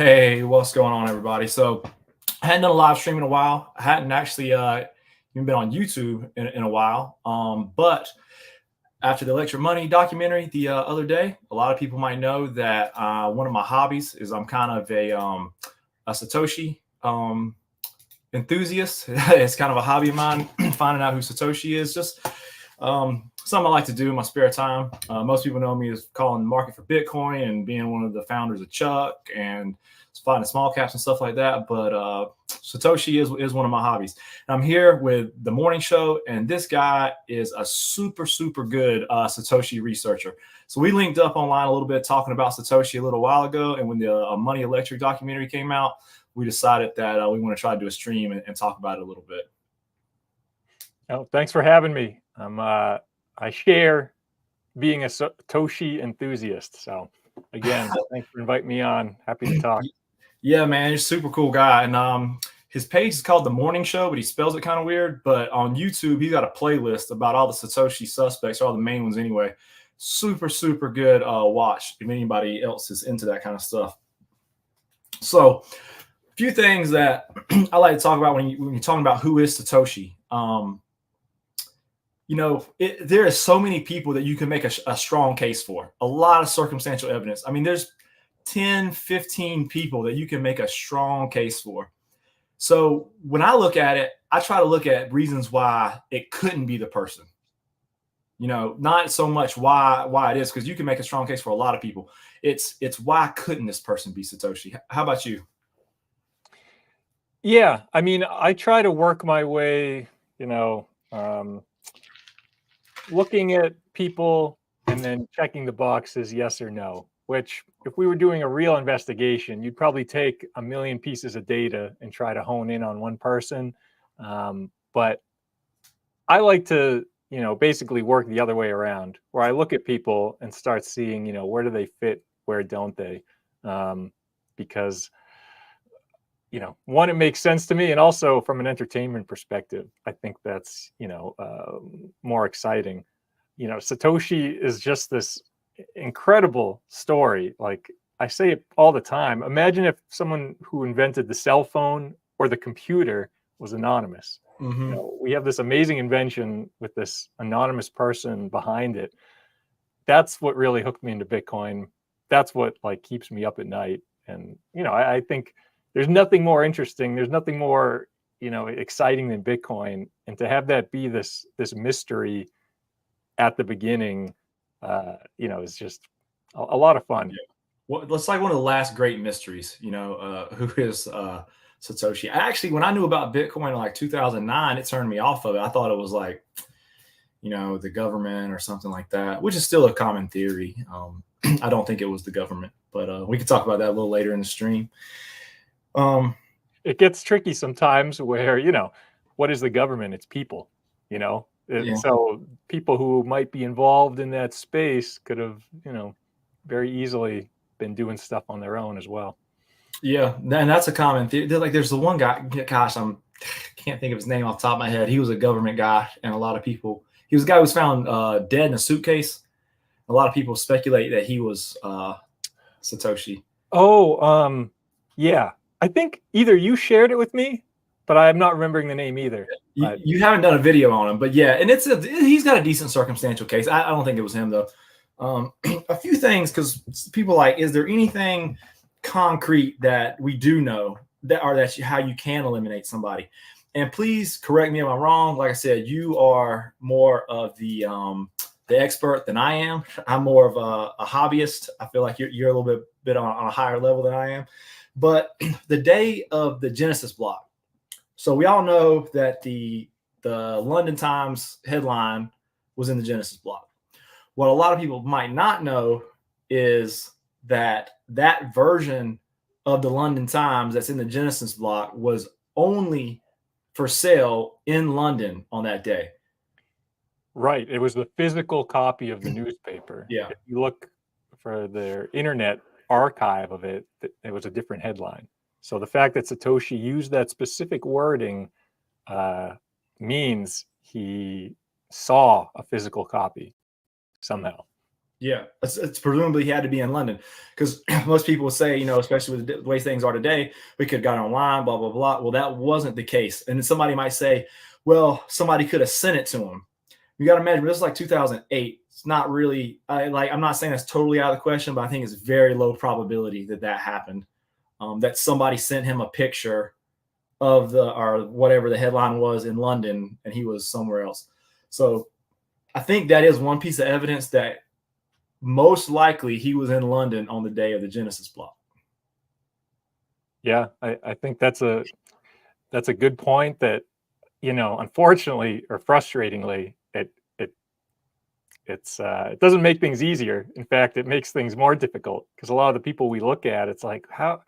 Hey, what's going on, everybody? So, I hadn't done a live stream in a while. I hadn't actually even been on YouTube in a while. But after the Electric Money documentary the other day, a lot of people might know that one of my hobbies is I'm kind of a Satoshi enthusiast. It's kind of a hobby of mine, finding out who Satoshi is. Just something I like to do in my spare time. Most people know me as calling the market for Bitcoin and being one of the founders of Chuck and finding small caps and stuff like that. But Satoshi is one of my hobbies. And I'm here with the morning show, and this guy is a super, super good Satoshi researcher. So we linked up online a little bit talking about Satoshi a little while ago. And when the Money Electric documentary came out, we decided that we want to try to do a stream and talk about it a little bit. Oh, thanks for having me. I share being a Satoshi enthusiast. So again, thanks for inviting me on. Happy to talk. Yeah, man, he's a super cool guy. And his page is called The Morning Show, but he spells it kind of weird. But on YouTube, he's got a playlist about all the Satoshi suspects, or all the main ones anyway. Super, super good watch if anybody else is into that kind of stuff. So a few things that I like to talk about when you're talking about who is Satoshi. There is so many people that you can make a strong case for. A lot of circumstantial evidence. I mean, there's 10, 15 people that you can make a strong case for. So when I look at it, I try to look at reasons why it couldn't be the person. Not so much why it is, because you can make a strong case for a lot of people. It's why couldn't this person be Satoshi? How about you? Yeah, I mean, I try to work my way, looking at people and then checking the boxes, yes or no, which if we were doing a real investigation, you'd probably take a million pieces of data and try to hone in on one person. But I like to, basically work the other way around, where I look at people and start seeing, where do they fit, where don't they? Because, one, it makes sense to me. And also from an entertainment perspective, I think that's, more exciting. Satoshi is just this incredible story. Like I say it all the time. Imagine if someone who invented the cell phone or the computer was anonymous. Mm-hmm. We have this amazing invention with this anonymous person behind it. That's what really hooked me into Bitcoin. That's what keeps me up at night. And, I think there's nothing more interesting. There's nothing more, exciting than Bitcoin. And to have that be this mystery at the beginning, is just a lot of fun. Yeah. Well, it's like one of the last great mysteries, who is Satoshi. Actually, when I knew about Bitcoin in like 2009, it turned me off of it. I thought it was like, the government or something like that, which is still a common theory. I don't think it was the government, but we could talk about that a little later in the stream. It gets tricky sometimes where, what is the government? It's people, Yeah. So people who might be involved in that space could have, very easily been doing stuff on their own as well. Yeah, and that's a common theory. There's the one guy, gosh, can't think of his name off the top of my head. He was a government guy, and a lot of people, he was a guy who was found dead in a suitcase. A lot of people speculate that he was Satoshi. Oh, yeah. I think either you shared it with me, but I'm not remembering the name either. You haven't done a video on him, but yeah, and he's got a decent circumstantial case. I don't think it was him though. A few things, because people is there anything concrete that we do know that's how you can eliminate somebody? And please correct me if I'm wrong. Like I said, you are more of the expert than I am. I'm more of a hobbyist. I feel like you're a little bit on a higher level than I am. But the day of the Genesis block. So we all know that the London Times headline was in the Genesis block. What a lot of people might not know is that version of the London Times that's in the Genesis block was only for sale in London on that day. Right. It was the physical copy of the newspaper. Yeah. If you look for their internet archive of it, it was a different headline. So the fact that Satoshi used that specific wording means he saw a physical copy somehow. Yeah, it's presumably he had to be in London because most people would say, especially with the way things are today, we could have got online, blah, blah, blah. Well, that wasn't the case. And then somebody might say, well, somebody could have sent it to him. You got to imagine this is like 2008. It's not really I'm not saying that's totally out of the question, but I think it's very low probability that happened. That somebody sent him a picture of or whatever the headline was in London and he was somewhere else. So I think that is one piece of evidence that most likely he was in London on the day of the Genesis block. Yeah, I think that's a good point that, unfortunately or frustratingly, it doesn't make things easier. In fact, it makes things more difficult because a lot of the people we look at, it's like, how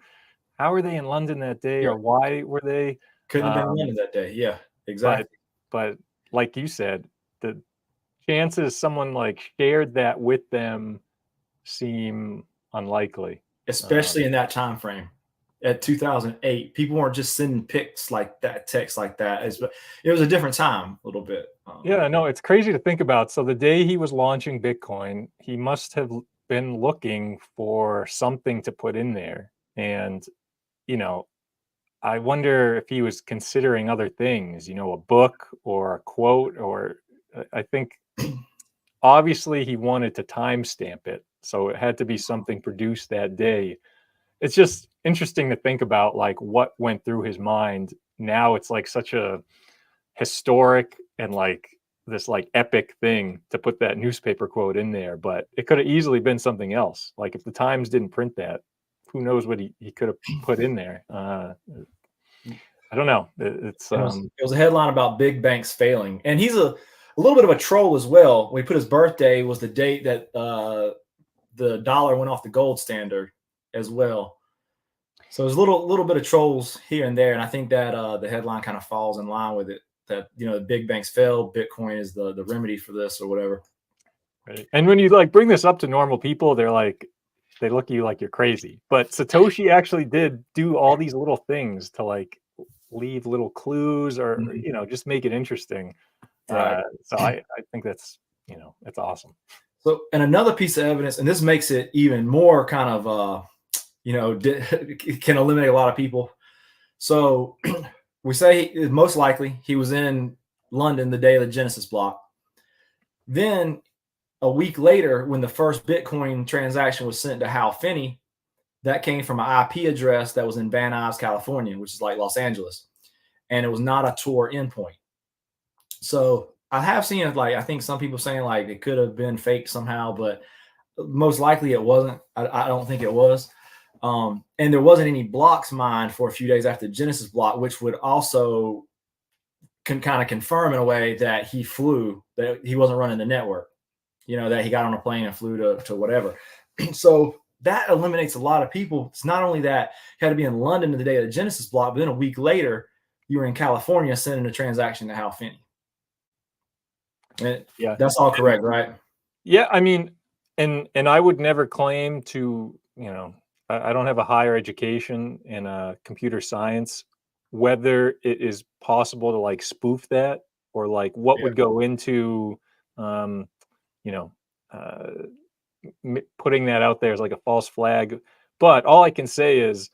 are they in London that day, or why were they? Couldn't have been in London that day. Yeah, exactly. But like you said, the chances someone like shared that with them seem unlikely, especially in that time frame. At 2008, people weren't just sending pics like that, texts like that. It was a different time, a little bit. Yeah, no, it's crazy to think about. So the day he was launching Bitcoin, he must have been looking for something to put in there. And, I wonder if he was considering other things, a book or a quote, or I think obviously he wanted to timestamp it. So it had to be something produced that day. It's just interesting to think about like what went through his mind. Now it's like such a historic and like this like epic thing to put that newspaper quote in there, but it could have easily been something else. Like if the Times didn't print that, who knows what he could have put in there. I don't know. It was a headline about big banks failing, and he's a little bit of a troll as well. We put his birthday was the date that the dollar went off the gold standard as well. So there's a little bit of trolls here and there, and I think that the headline kind of falls in line with it. That the big banks fail, Bitcoin is the remedy for this or whatever. Right. And when you like bring this up to normal people, they look at you like you're crazy. But Satoshi actually did do all these little things to like leave little clues or just make it interesting. Right. So I think that's that's awesome. So, and another piece of evidence, and this makes it even more kind of can eliminate a lot of people. So we say most likely he was in London the day of the Genesis block. Then a week later, when the first Bitcoin transaction was sent to Hal Finney, that came from an IP address that was in Van Nuys, California, which is like Los Angeles. And it was not a Tor endpoint. So I have seen it, like, I think some people saying like it could have been fake somehow, but most likely it wasn't. I don't think it was. And there wasn't any blocks mined for a few days after the Genesis block, which would also can kind of confirm in a way that he flew, that he wasn't running the network, that he got on a plane and flew to whatever. So that eliminates a lot of people. It's not only that he had to be in London the day of the Genesis block, but then a week later, you were in California sending a transaction to Hal Finney. And yeah, that's all correct, right? Yeah, I mean, and I would never claim to, I don't have a higher education in computer science, whether it is possible to like spoof that or like what would go into, putting that out there as like a false flag. But all I can say is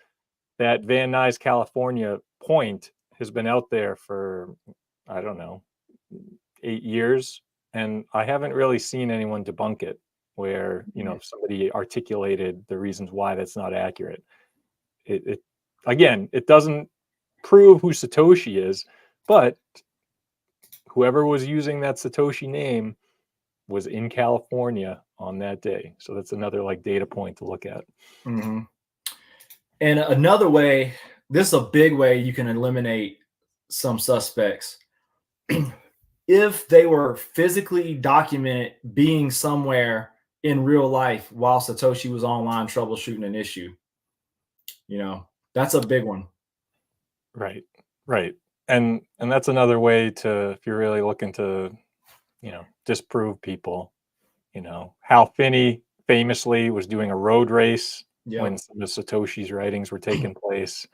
that Van Nuys, California point has been out there for, I don't know, 8 years. And I haven't really seen anyone debunk it where, somebody articulated the reasons why that's not accurate. It again, it doesn't prove who Satoshi is, but whoever was using that Satoshi name was in California on that day. So that's another like data point to look at. Mm-hmm. And another way, this is a big way you can eliminate some suspects. If they were physically documented being somewhere in real life while Satoshi was online troubleshooting an issue, that's a big one. Right. And that's another way to, if you're really looking to, disprove people, Hal Finney famously was doing a road race when some of Satoshi's writings were taking place.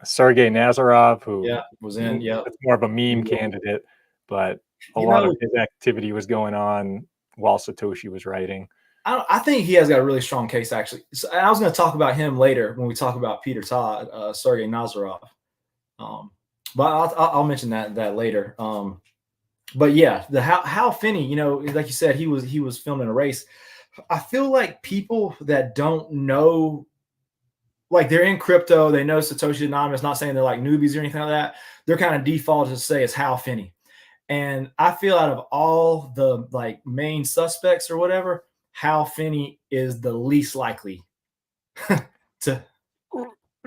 Sergei Nazarov, who was in, it's more of a meme candidate, but a lot of his activity was going on while Satoshi was writing. I think he has got a really strong case, actually. So I was going to talk about him later when we talk about Peter Todd, Sergey Nazarov. But I'll mention that later. But yeah, the Hal Finney, you know, like you said, he was filming a race. I feel like people that don't know, like they're in crypto, they know Satoshi Anonymous, not saying they're like newbies or anything like that. They're kind of default to say it's Hal Finney. And I feel out of all the like main suspects or whatever, Hal Finney is the least likely to.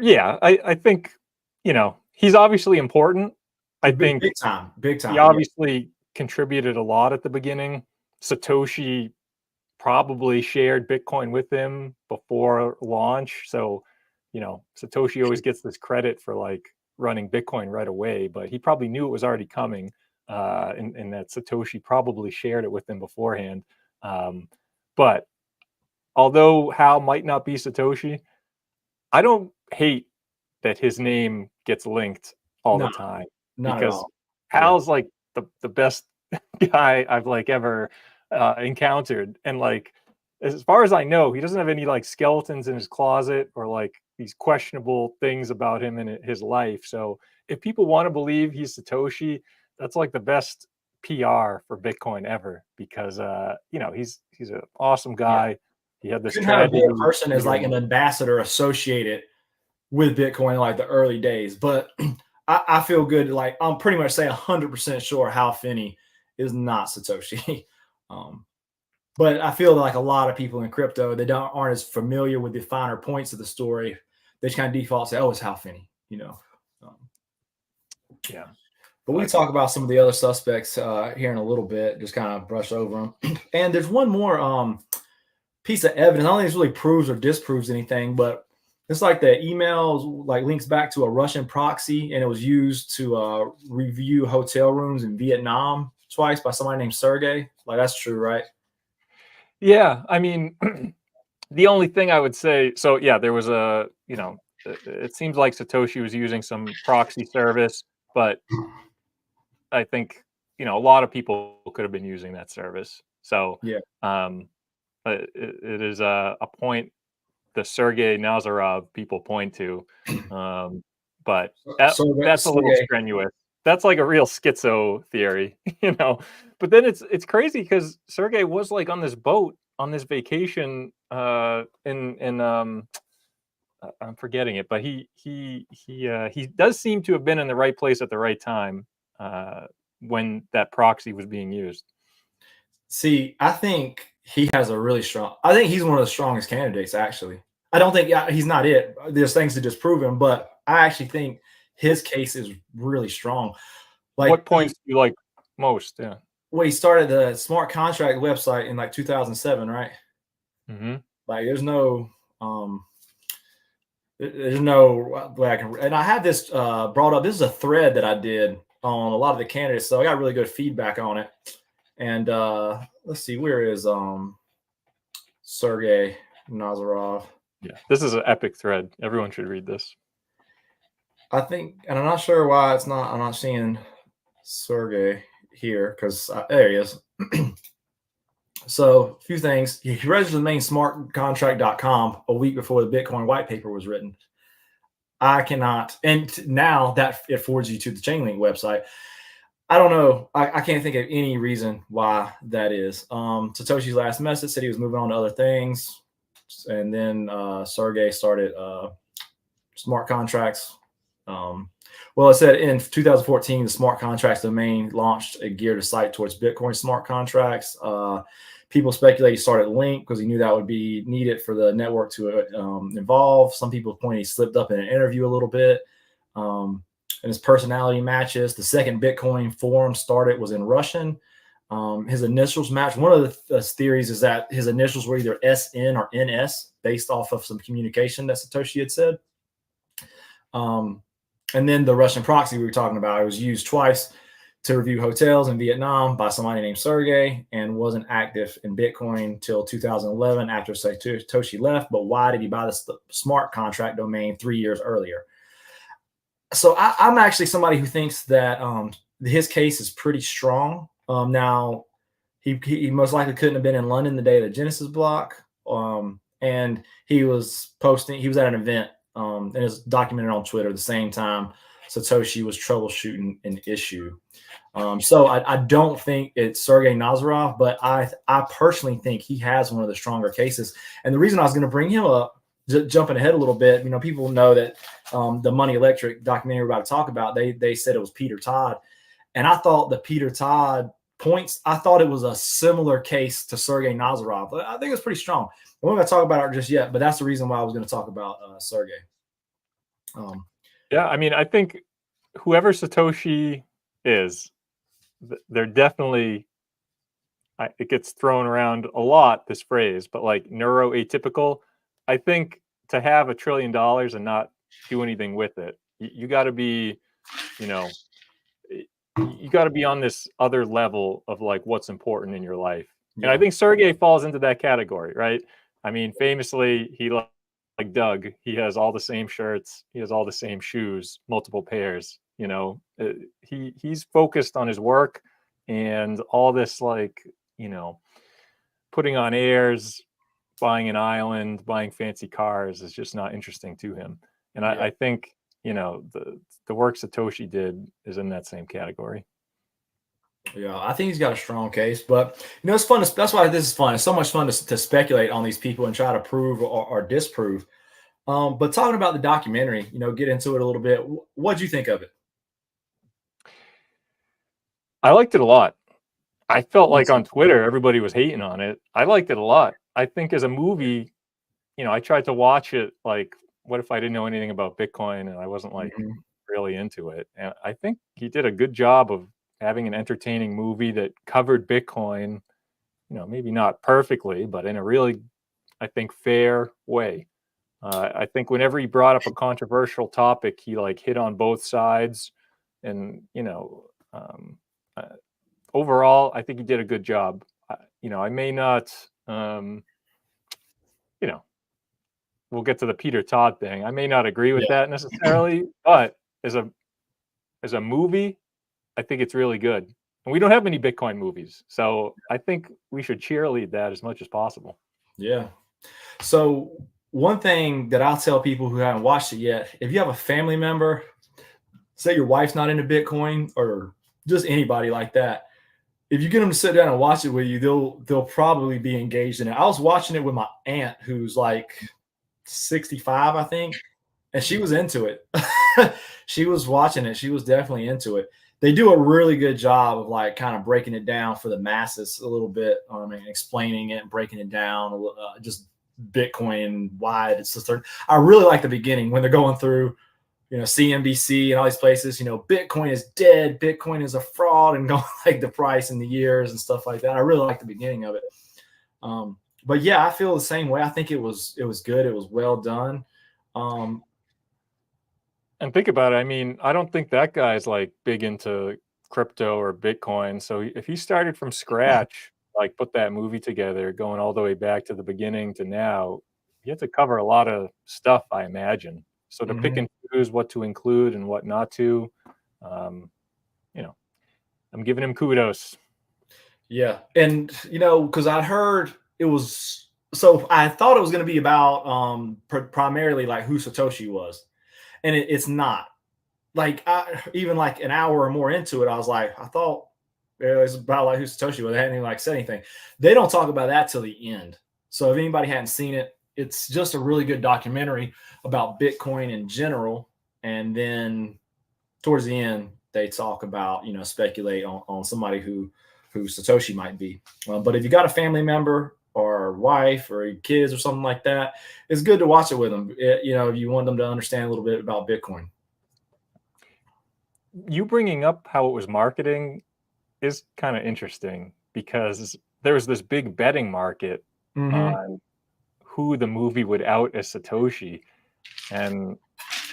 Yeah, I think, you know, he's obviously important. I think big time. he obviously contributed a lot at the beginning. Satoshi probably shared Bitcoin with him before launch. So, you know, Satoshi always gets this credit for like running Bitcoin right away, but he probably knew it was already coming, and that Satoshi probably shared it with him beforehand. But although Hal might not be Satoshi, I don't hate that his name gets linked all the time, because Hal's like the best guy I've like ever encountered. And like, as far as I know, he doesn't have any like skeletons in his closet or like these questionable things about him in his life. So if people want to believe he's Satoshi, that's like the best PR for Bitcoin ever, because you know, he's an awesome guy. Yeah. He had this tragedy. A person as like an ambassador associated with Bitcoin like the early days, but I feel good. Like I'm pretty much say 100% sure Hal Finney is not Satoshi. But I feel like a lot of people in crypto, they aren't as familiar with the finer points of the story. They just kind of default say, "Oh, it's Hal Finney," you know. Yeah. But we talk about some of the other suspects here in a little bit, just kind of brush over them. And there's one more piece of evidence. I don't think this really proves or disproves anything, but it's like the emails like links back to a Russian proxy, and it was used to review hotel rooms in Vietnam twice by somebody named Sergey. Like that's true, right? Yeah, I mean, the only thing I would say, so yeah, there was a, you know, it seems like Satoshi was using some proxy service, but I think, you know, a lot of people could have been using that service. So yeah, it is a point the Sergey Nazarov people point to, but that's a little strenuous. That's like a real schizo theory, you know. But then it's crazy because Sergey was like on this boat on this vacation in I'm forgetting it, but he does seem to have been in the right place at the right time when that proxy was being used. See, I think he has a really strong. I think he's one of the strongest candidates. Actually, I don't think he's not it. There's things to disprove him, but I actually think his case is really strong. Like, what points do you like most? Yeah. Well, he started the smart contract website in like 2007, right? Mm-hmm. Like, there's no way I can. And I have this brought up. This is a thread that I did on a lot of the candidates, so I got really good feedback on it. And let's see, where is Sergey Nazarov? Yeah, this is an epic thread. Everyone should read this. I think, and I'm not sure why I'm not seeing Sergey here, because there he is. So a few things. He registered the main smartcontract.com a week before the Bitcoin white paper was written. I cannot, and now that it forwards you to the Chainlink website. I don't know. I can't think of any reason why that is. Satoshi's last message said he was moving on to other things. And then Sergey started smart contracts. Well, it said in 2014, the smart contracts domain launched a geared site towards Bitcoin smart contracts. People speculate he started Link because he knew that would be needed for the network to evolve. Some people point he slipped up in an interview a little bit. And his personality matches. The second Bitcoin forum started was in Russian. His initials match. One of the theories is that his initials were either SN or NS based off of some communication that Satoshi had said. And then the Russian proxy we were talking about, it was used twice to review hotels in Vietnam by somebody named Sergey, and wasn't active in Bitcoin until 2011 after Satoshi left. But why did he buy the smart contract domain 3 years earlier? So I'm actually somebody who thinks that his case is pretty strong. Now, he most likely couldn't have been in London the day of the Genesis block. And he was at an event, and it's documented on Twitter the same time Satoshi was troubleshooting an issue. So I don't think it's Sergei Nazarov, but I personally think he has one of the stronger cases. And the reason I was going to bring him up, jumping ahead a little bit, people know that the Money Electric documentary we're about to talk about, they said it was Peter Todd. And I thought the Peter Todd points, I thought it was a similar case to Sergei Nazarov. But I think it's pretty strong. I'm not going to talk about it just yet, but that's the reason why I was going to talk about Sergei. Yeah, I mean, I think whoever Satoshi is, they're definitely, it gets thrown around a lot, this phrase, but like neuroatypical. I think to have $1 trillion and not do anything with it, you got to be, you got to be on this other level of like what's important in your life. Yeah. And I think Sergei falls into that category, right? I mean, famously, he like Doug, he has all the same shirts, he has all the same shoes, multiple pairs. He's focused on his work, and all this like, putting on airs, buying an island, buying fancy cars is just not interesting to him. And yeah. I think, the work Satoshi did is in that same category. Yeah, I think he's got a strong case, but it's fun. That's why this is fun. It's so much fun to speculate on these people and try to prove or disprove. But talking about the documentary, get into it a little bit. What'd you think of it? I liked it a lot. I felt like on Twitter, everybody was hating on it. I liked it a lot. I think as a movie, I tried to watch it like, what if I didn't know anything about Bitcoin and I wasn't like really into it? And I think he did a good job of having an entertaining movie that covered Bitcoin, maybe not perfectly, but in a really, I think, fair way. I think whenever he brought up a controversial topic, he like hit on both sides. And, overall, I think he did a good job. I may not, we'll get to the Peter Todd thing. I may not agree with that necessarily, but as a movie, I think it's really good. And we don't have many Bitcoin movies, so I think we should cheerlead that as much as possible. Yeah. So one thing that I'll tell people who haven't watched it yet, if you have a family member, say your wife's not into Bitcoin or just anybody like that, if you get them to sit down and watch it with you, they'll probably be engaged in it. I was watching it with my aunt who's like 65, I think, and she was into it. She was watching it. She was definitely into it. They do a really good job of like kind of breaking it down for the masses a little bit, and explaining it and breaking it down, just Bitcoin and why it's a certain. I really like the beginning when they're going through, CNBC and all these places. Bitcoin is dead, Bitcoin is a fraud, and going like the price and the years and stuff like that. I really like the beginning of it. But yeah, I feel the same way. I think it was good. It was well done. And think about it. I mean, I don't think that guy's like big into crypto or Bitcoin. So if he started from scratch, like put that movie together, going all the way back to the beginning to now, you have to cover a lot of stuff, I imagine. So to pick and choose what to include and what not to, I'm giving him kudos. Yeah. And, because I heard it was, so I thought it was going to be about primarily like who Satoshi was. And it's not. Like, even like an hour or more into it, I was like, I thought it was about like who Satoshi was. They hadn't even like said anything. They don't talk about that till the end. So if anybody hadn't seen it, it's just a really good documentary about Bitcoin in general. And then towards the end, they talk about, speculate on somebody who Satoshi might be. But if you got a family member or wife or kids or something like that, it's good to watch it with them. If you want them to understand a little bit about Bitcoin. You bringing up how it was marketing is kind of interesting, because there was this big betting market on who the movie would out as Satoshi. And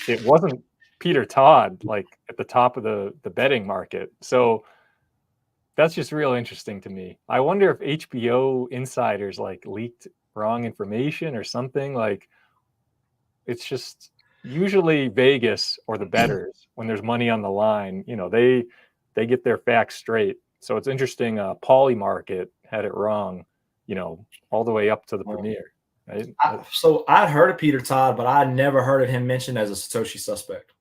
it wasn't Peter Todd like at the top of the betting market. So that's just real interesting to me. I wonder if HBO insiders like leaked wrong information or something. Like, it's just usually Vegas or the bettors, when there's money on the line, they get their facts straight. So it's interesting. Poly market had it wrong, all the way up to the premiere. Right? So I'd heard of Peter Todd, but I never heard of him mentioned as a Satoshi suspect.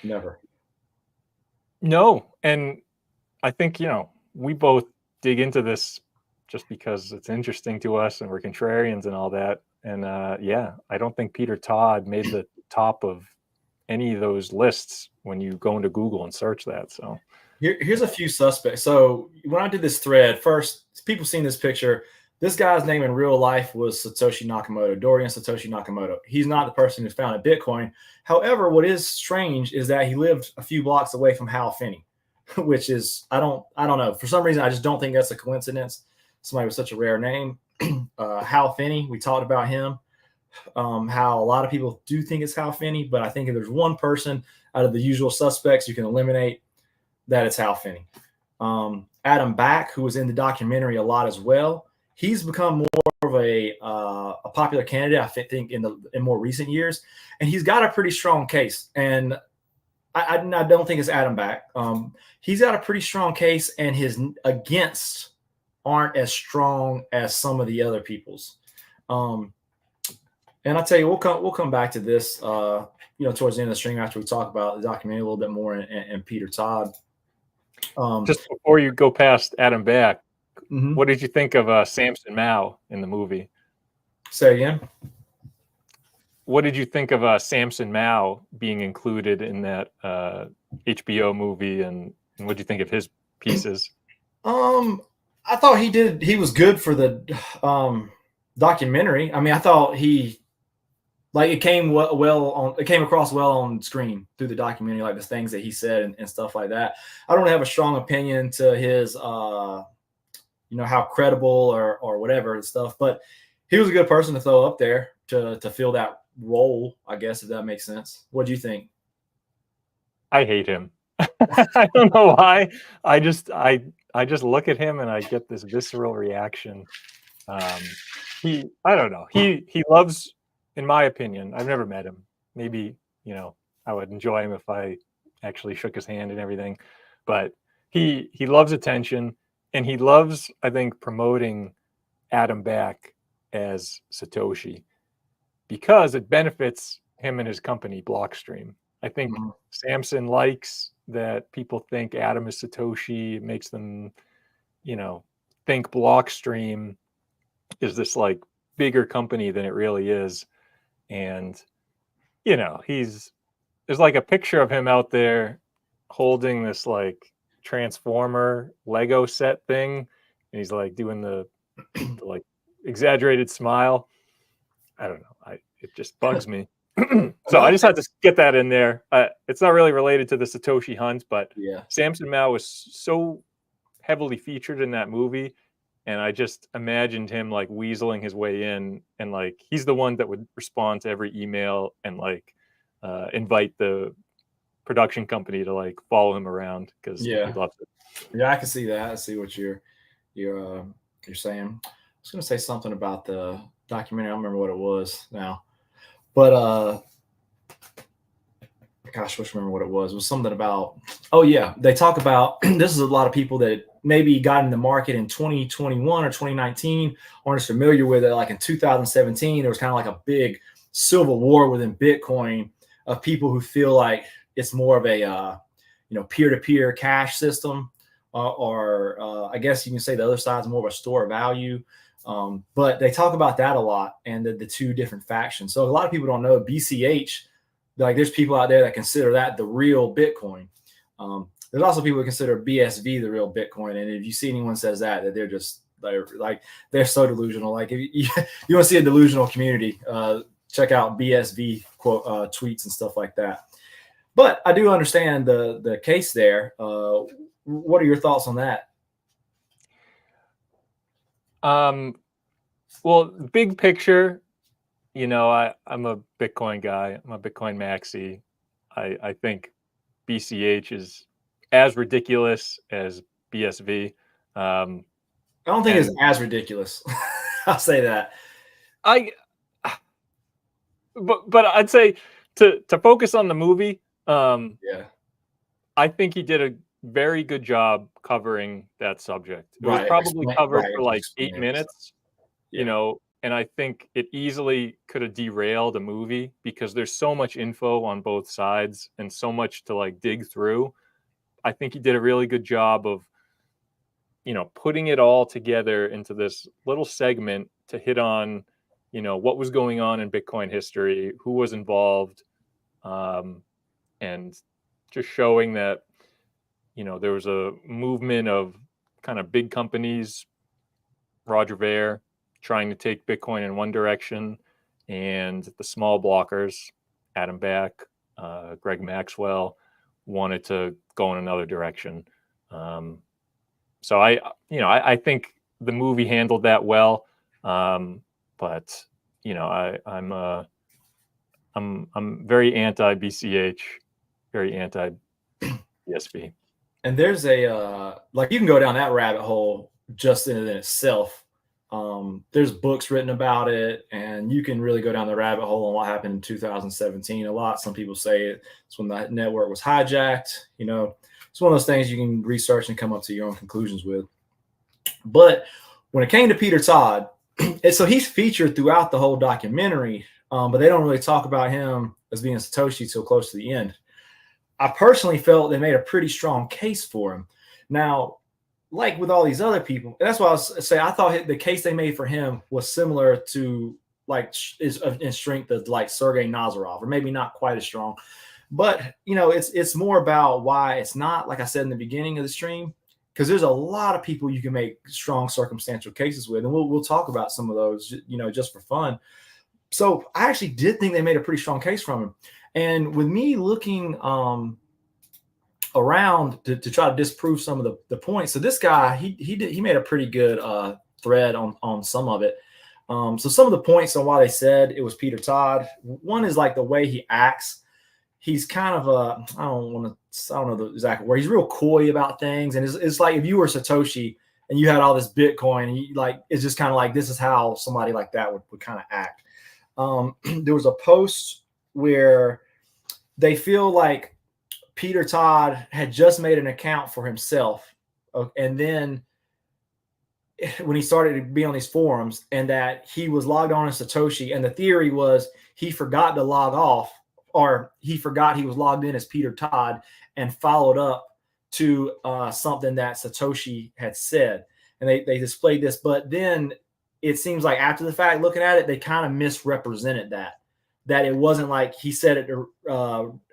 Never. No, and I think we both dig into this just because it's interesting to us, and we're contrarians and all that. And I don't think Peter Todd made the top of any of those lists when you go into Google and search that. So here's a few suspects. So when I did this thread, first, people seen this picture. This guy's name in real life was Satoshi Nakamoto, Dorian Satoshi Nakamoto. He's not the person who founded Bitcoin. However, what is strange is that he lived a few blocks away from Hal Finney, which is, I don't know. For some reason, I just don't think that's a coincidence. Somebody with such a rare name. Hal Finney, we talked about him. How a lot of people do think it's Hal Finney, but I think if there's one person out of the usual suspects you can eliminate, that it's Hal Finney. Adam Back, who was in the documentary a lot as well, he's become more of a popular candidate, I think, in more recent years, and he's got a pretty strong case. And I don't think it's Adam Back. He's got a pretty strong case, and his against aren't as strong as some of the other people's. And I'll tell you, we'll come back to this, towards the end of the stream after we talk about the documentary a little bit more and Peter Todd. Just before you go past Adam Back, what did you think of Samson Mao in the movie? Say again. What did you think of Samson Mao being included in that HBO movie, and what did you think of his pieces? I thought he was good for the documentary. I mean, I thought it came across well on screen through the documentary, like the things that he said and stuff like that. I don't have a strong opinion to his how credible or whatever and stuff, but he was a good person to throw up there to fill that role, I guess, if that makes sense. What do you think? I hate him. I don't know why. I just look at him and I get this visceral reaction. I don't know. He loves, in my opinion, I've never met him. Maybe, I would enjoy him if I actually shook his hand and everything. But he loves attention, and he loves, I think, promoting Adam Back as Satoshi because it benefits him and his company, Blockstream. I think Samson likes that people think Adam is Satoshi. It makes them, think Blockstream is this like bigger company than it really is. And, there's like a picture of him out there holding this like Transformer Lego set thing. And he's like doing the like exaggerated smile. I don't know. It just bugs me. So I just had to get that in there. It's not really related to the Satoshi hunt, but yeah, Samson Mao was so heavily featured in that movie. And I just imagined him like weaseling his way in, and like he's the one that would respond to every email and like invite the production company to like follow him around because he loves it. Yeah, I can see that. I see what you're saying. I was going to say something about the documentary. I don't remember what it was now, but gosh, I wish I remember what it was. It was something about, they talk about, this is a lot of people that maybe got in the market in 2021 or 2019, aren't as familiar with it. Like in 2017, there was kind of like a big civil war within Bitcoin of people who feel like it's more of a, peer-to-peer cash system, or I guess you can say the other side is more of a store of value. But they talk about that a lot, and the two different factions. So a lot of people don't know BCH. Like there's people out there that consider that the real Bitcoin. There's also people who consider BSV the real Bitcoin. And if you see anyone says that they're so delusional. Like if you want to see a delusional community, check out BSV tweets and stuff like that. But I do understand the case there. What are your thoughts on that? Well, big picture, I'm a Bitcoin guy. I'm a Bitcoin maxi. I think BCH is as ridiculous as BSV. I don't think it's as ridiculous. I'll say that. But I'd say to focus on the movie, I think he did very good job covering that subject. It was Right. probably covered for like 8 Explain it. minutes, Yeah. you know, and I think it easily could have derailed a movie because there's so much info on both sides and so much to like dig through. I think he did a really good job of, putting it all together into this little segment to hit on, what was going on in Bitcoin history, who was involved, and just showing that, there was a movement of kind of big companies, Roger Ver, trying to take Bitcoin in one direction, and the small blockers, Adam Back, Greg Maxwell, wanted to go in another direction. So I think the movie handled that well, but I'm very anti BCH, very anti BSV. And there's like you can go down that rabbit hole just in itself. There's books written about it, and you can really go down the rabbit hole on what happened in 2017 a lot. Some people say it's when the network was hijacked. It's one of those things you can research and come up to your own conclusions with. But when it came to Peter Todd, so he's featured throughout the whole documentary, but they don't really talk about him as being Satoshi till close to the end. I personally felt they made a pretty strong case for him. Now, like with all these other people, that's why I was saying I thought the case they made for him was similar to is in strength of like Sergei Nazarov, or maybe not quite as strong. But it's more about why it's not, like I said in the beginning of the stream, because there's a lot of people you can make strong circumstantial cases with, and we'll talk about some of those, just for fun. So I actually did think they made a pretty strong case from him. And with me looking around to try to disprove some of the points, so this guy he made a pretty good thread on some of it. So some of the points on why they said it was Peter Todd. One is like the way he acts. He's kind of I don't know the exact word. He's real coy about things, and it's like if you were Satoshi and you had all this Bitcoin, and it's just kind of like this is how somebody like that would kind of act. There was a post where they feel like Peter Todd had just made an account for himself, and then when he started to be on these forums, and that he was logged on as Satoshi, and the theory was he forgot to log off, or he forgot he was logged in as Peter Todd and followed up to something that Satoshi had said, and they displayed this. But then it seems like after the fact, looking at it, they kind of misrepresented that it wasn't like he said it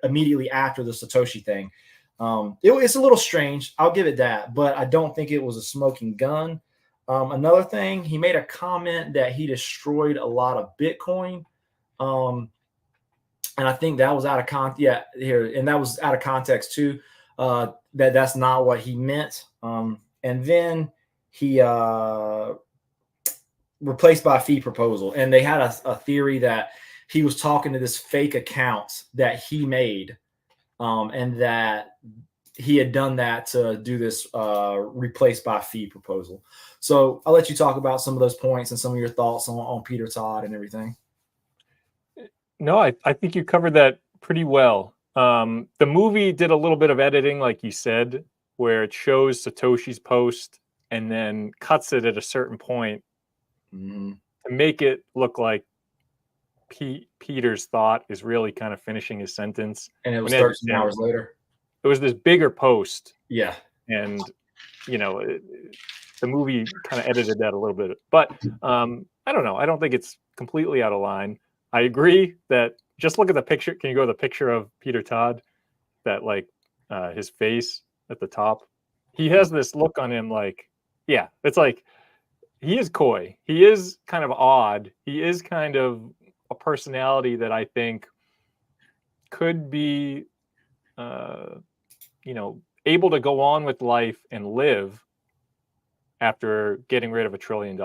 immediately after the Satoshi thing. It's a little strange. I'll give it that, but I don't think it was a smoking gun. Another thing, he made a comment that he destroyed a lot of Bitcoin. And I think that was out of context. Yeah, here, and that was out of context too. That's not what he meant. And then he replaced by a fee proposal, and they had a theory that he was talking to this fake account that he made, and that he had done that to do this replaced by fee proposal. So I'll let you talk about some of those points and some of your thoughts on Peter Todd and everything. No, I think you covered that pretty well. The movie did a little bit of editing, like you said, where it shows Satoshi's post and then cuts it at a certain point to make it look like Peter's thought is really kind of finishing his sentence. And it was 13 hours later. It was this bigger post. Yeah. And, the movie kind of edited that a little bit. But I don't know. I don't think it's completely out of line. I agree that just look at the picture. Can you go to the picture of Peter Todd? That his face at the top. He has this look on him it's like he is coy. He is kind of odd. He is kind of a personality that I think could be, able to go on with life and live after getting rid of $1 trillion.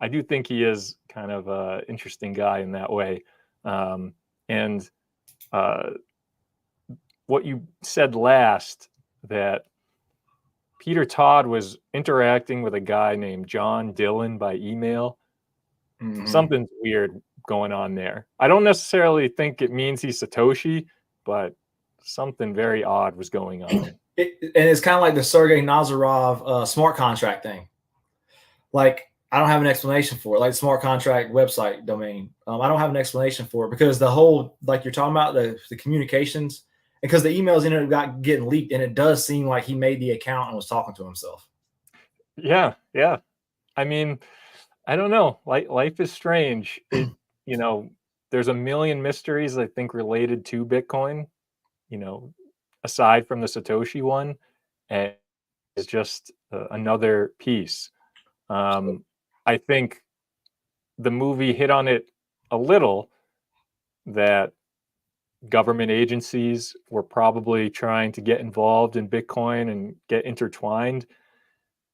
I do think he is kind of an interesting guy in that way. And what you said last, that Peter Todd was interacting with a guy named John Dillon by email. Something's weird going on there. I don't necessarily think it means he's Satoshi, but something very odd was going on. and it's kind of like the Sergey Nazarov smart contract thing. Like, I don't have an explanation for it. Like smart contract website domain. I don't have an explanation for it because the whole, like you're talking about the communications, because the emails ended up getting leaked, and it does seem like he made the account and was talking to himself. Yeah, yeah. I mean, I don't know. Like life is strange. It, you know, there's a million mysteries I think related to Bitcoin, you know, aside from the Satoshi one, and it's just another piece. I think the movie hit on it a little, that government agencies were probably trying to get involved in Bitcoin and get intertwined.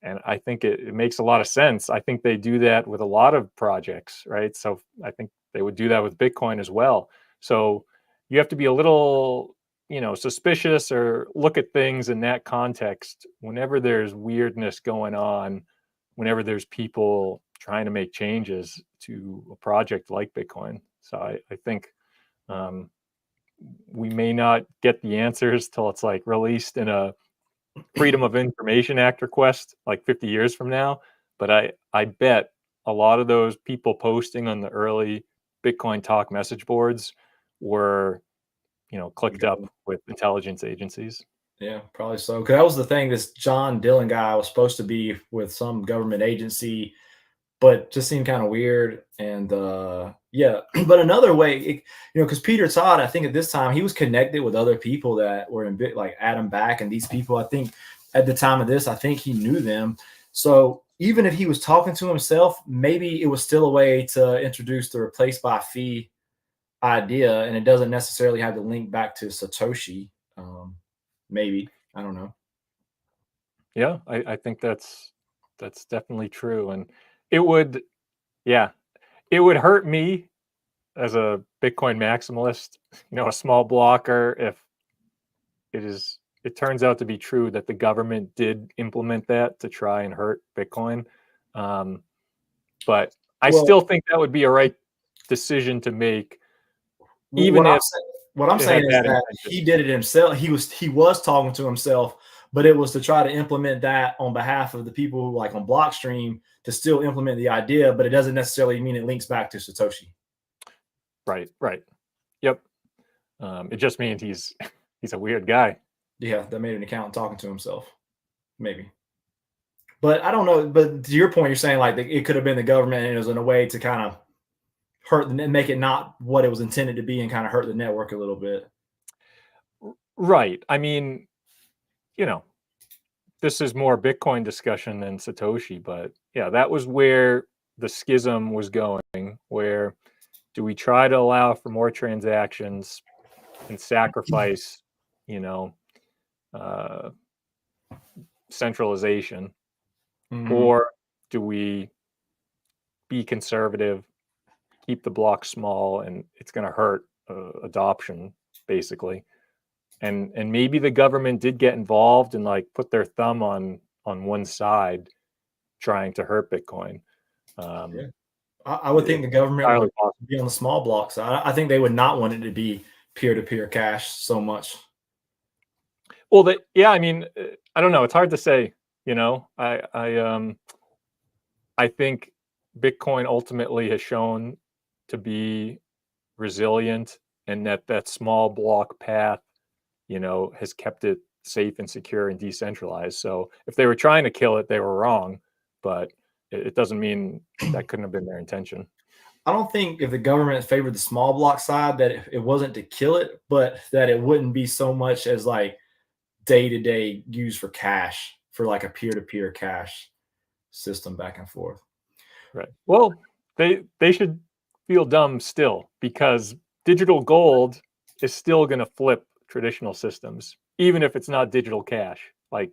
And I think it makes a lot of sense. I think they do that with a lot of projects, right? So I think they would do that with Bitcoin as well. So you have to be a little, suspicious or look at things in that context whenever there's weirdness going on, whenever there's people trying to make changes to a project like Bitcoin. So I think we may not get the answers till it's like released in a Freedom of Information Act request like 50 years from now. But I bet a lot of those people posting on the early Bitcoin talk message boards were, clicked up with intelligence agencies. Yeah, probably so. Because that was the thing. This John Dillon guy was supposed to be with some government agency, but just seemed kind of weird. And yeah, but another way, because Peter Todd, I think at this time he was connected with other people that were in bit like Adam Back and these people. I think at the time of this, I think he knew them. So even if he was talking to himself, maybe it was still a way to introduce the replace by fee idea, and it doesn't necessarily have to link back to Satoshi. Maybe, I don't know. Yeah, I think that's definitely true. And it would, yeah, it would hurt me as a Bitcoin maximalist, a small blocker, if it turns out to be true that the government did implement that to try and hurt Bitcoin. But I still think that would be a right decision to make, even if what I'm saying is that he did it himself. He was talking to himself, but it was to try to implement that on behalf of the people who, like on Blockstream, to still implement the idea, but it doesn't necessarily mean it links back to Satoshi. Right. Yep. It just means he's a weird guy. Yeah, that made an account talking to himself. Maybe. But I don't know. But to your point, you're saying like it could have been the government, and it was in a way to kind of hurt and make it not what it was intended to be, and kind of hurt the network a little bit. Right. I mean, this is more Bitcoin discussion than Satoshi, but yeah, that was where the schism was going. Where do we try to allow for more transactions and sacrifice, centralization, or do we be conservative, keep the block small, and it's going to hurt adoption, basically. And maybe the government did get involved and like put their thumb on one side, trying to hurt Bitcoin. Yeah. I would think the government would be on the small block side. I think they would not want it to be peer-to-peer cash so much. Well, I mean, I don't know. It's hard to say. I think Bitcoin ultimately has shown to be resilient, and that small block path, has kept it safe and secure and decentralized. So if they were trying to kill it, they were wrong, but it doesn't mean that couldn't have been their intention. I don't think if the government favored the small block side that it wasn't to kill it, but that it wouldn't be so much as like day-to-day use for cash, for like a peer-to-peer cash system back and forth. Right. Well, they should feel dumb still, because digital gold is still going to flip traditional systems, even if it's not digital cash, like,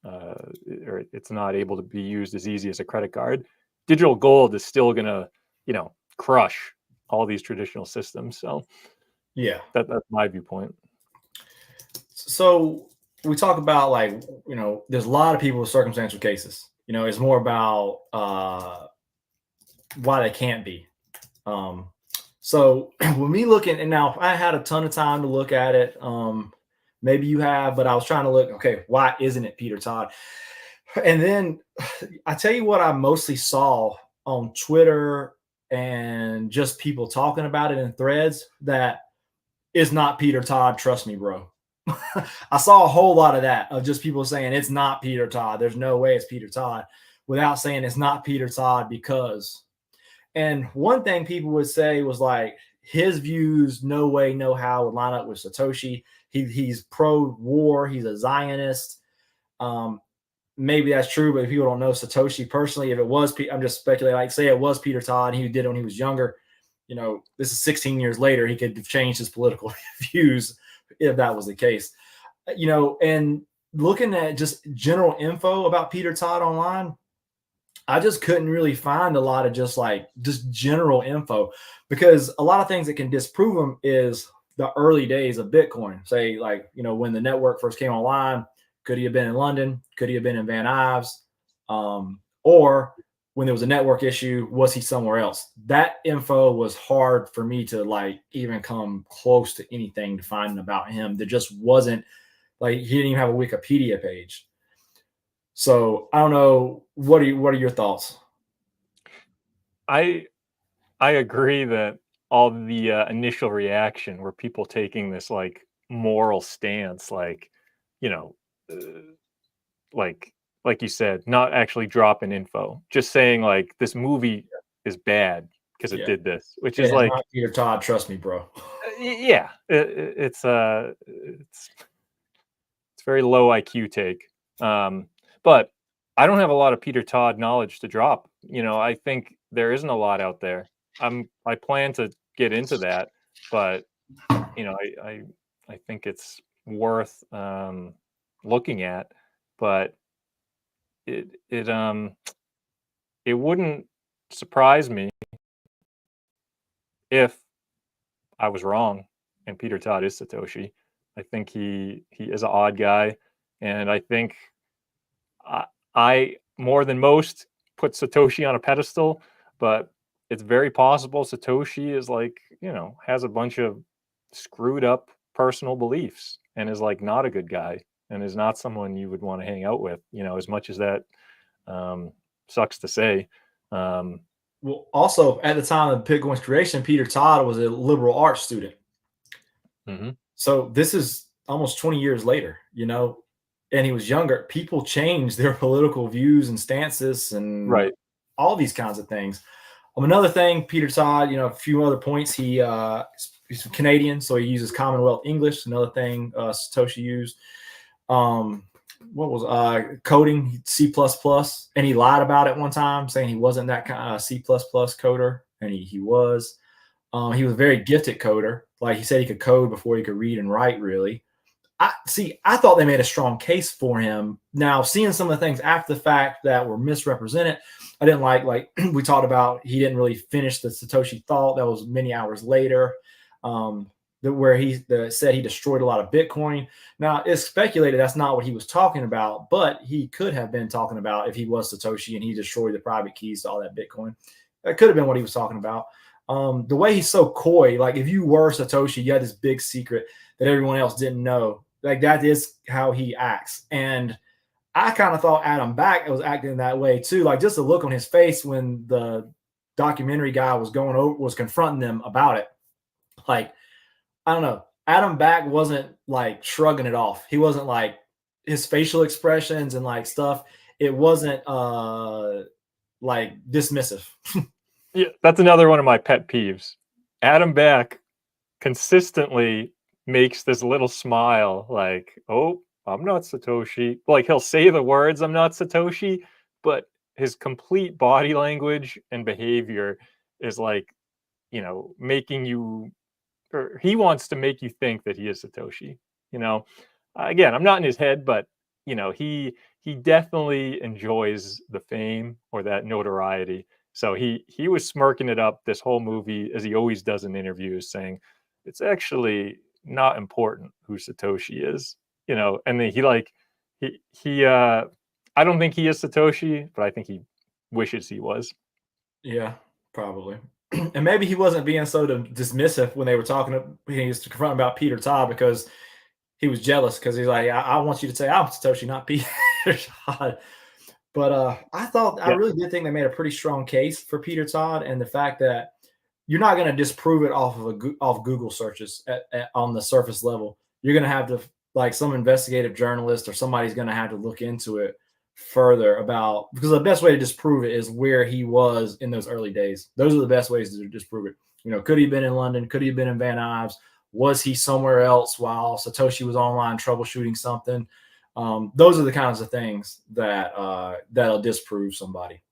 or it's not able to be used as easy as a credit card. Digital gold is still going to, crush all these traditional systems. So yeah, that's my viewpoint. So we talk about like, there's a lot of people with circumstantial cases. It's more about why they can't be. So when we look at, and now I had a ton of time to look at it. Maybe you have, but I was trying to look, okay, why isn't it Peter Todd? And then I tell you what I mostly saw on Twitter and just people talking about it in threads that is not Peter Todd. Trust me, bro. I saw a whole lot of that, of just people saying it's not Peter Todd. There's no way it's Peter Todd, without saying it's not Peter Todd because. And one thing people would say was like his views, no way, no how would line up with Satoshi. He's pro-war. He's a Zionist. Maybe that's true, but if people don't know Satoshi personally, if it was, I'm just speculating, like say it was Peter Todd and he did it when he was younger, you know, this is 16 years later, he could have changed his political views if that was the case, you know. And looking at just general info about Peter Todd online, I just couldn't really find a lot of just general info, because a lot of things that can disprove him is the early days of Bitcoin. Say like, you know, when the network first came online, could he have been in London? Could he have been in Van Nuys? Or when there was a network issue, was he somewhere else? That info was hard for me to like even come close to anything to find about him. There just wasn't, like, he didn't even have a Wikipedia page. So I don't know. What are your thoughts? I agree that all the initial reaction were people taking this like moral stance, like, you know, like you said, not actually dropping info, just saying like this movie is bad because it did this, which is like not Peter Todd. Trust me, bro. Yeah, it's very low IQ take. But I don't have a lot of Peter Todd knowledge to drop. You know, I think there isn't a lot out there. I plan to get into that, but you know, I think it's worth looking at. But it wouldn't surprise me if I was wrong and Peter Todd is Satoshi. I think he is an odd guy, and I think I more than most put Satoshi on a pedestal, but it's very possible Satoshi is like, you know, has a bunch of screwed up personal beliefs and is like not a good guy and is not someone you would want to hang out with, you know, as much as that sucks to say. Well, also at the time of Bitcoin's creation, Peter Todd was a liberal arts student. Mm-hmm. So this is almost 20 years later, you know, and he was younger. People changed their political views and stances and all these kinds of things. Another thing, Peter Todd, you know, a few other points. He's Canadian, so he uses Commonwealth English. Another thing Satoshi used. What was coding C++, and he lied about it one time, saying he wasn't that kind of C++ coder, and he was. He was a very gifted coder. Like he said, he could code before he could read and write. Really, I thought they made a strong case for him. Now, seeing some of the things after the fact that were misrepresented, I didn't like. Like we talked about, he didn't really finish the Satoshi thought. That was many hours later. Where he said he destroyed a lot of Bitcoin. Now, it's speculated that's not what he was talking about, but he could have been talking about if he was Satoshi and he destroyed the private keys to all that Bitcoin. That could have been what he was talking about. The way he's so coy, like if you were Satoshi, you had this big secret that everyone else didn't know. Like that is how he acts. And I kind of thought Adam Back was acting that way too. Like just the look on his face when the documentary guy was confronting them about it. Like, I don't know. Adam Back wasn't like shrugging it off. He wasn't like his facial expressions and like stuff. It wasn't like dismissive. Yeah, that's another one of my pet peeves. Adam Back consistently makes this little smile like, oh, I'm not Satoshi. Like he'll say the words, I'm not Satoshi, but his complete body language and behavior is like, you know, making you, or he wants to make you think that he is Satoshi. You know, again, I'm not in his head, but you know, he definitely enjoys the fame or that notoriety. So he was smirking it up this whole movie, as he always does in interviews, saying it's actually not important who Satoshi is. You know, and then he I don't think he is Satoshi, but I think he wishes he was. Yeah, probably. And maybe he wasn't being so dismissive when they were talking. He was confronting about Peter Todd because he was jealous because he's like, I want you to say I'm Satoshi, not Peter Todd. But I Yeah. really did think they made a pretty strong case for Peter Todd, and the fact that you're not going to disprove it off of off Google searches on the surface level. You're going to have to, like, some investigative journalist or somebody's going to have to look into it further about, because the best way to disprove it is where he was in those early days. Those are the best ways to disprove it. You know, could he have been in London? Could he have been in Van Nuys? Was he somewhere else while Satoshi was online troubleshooting something? Those are the kinds of things that that'll disprove somebody.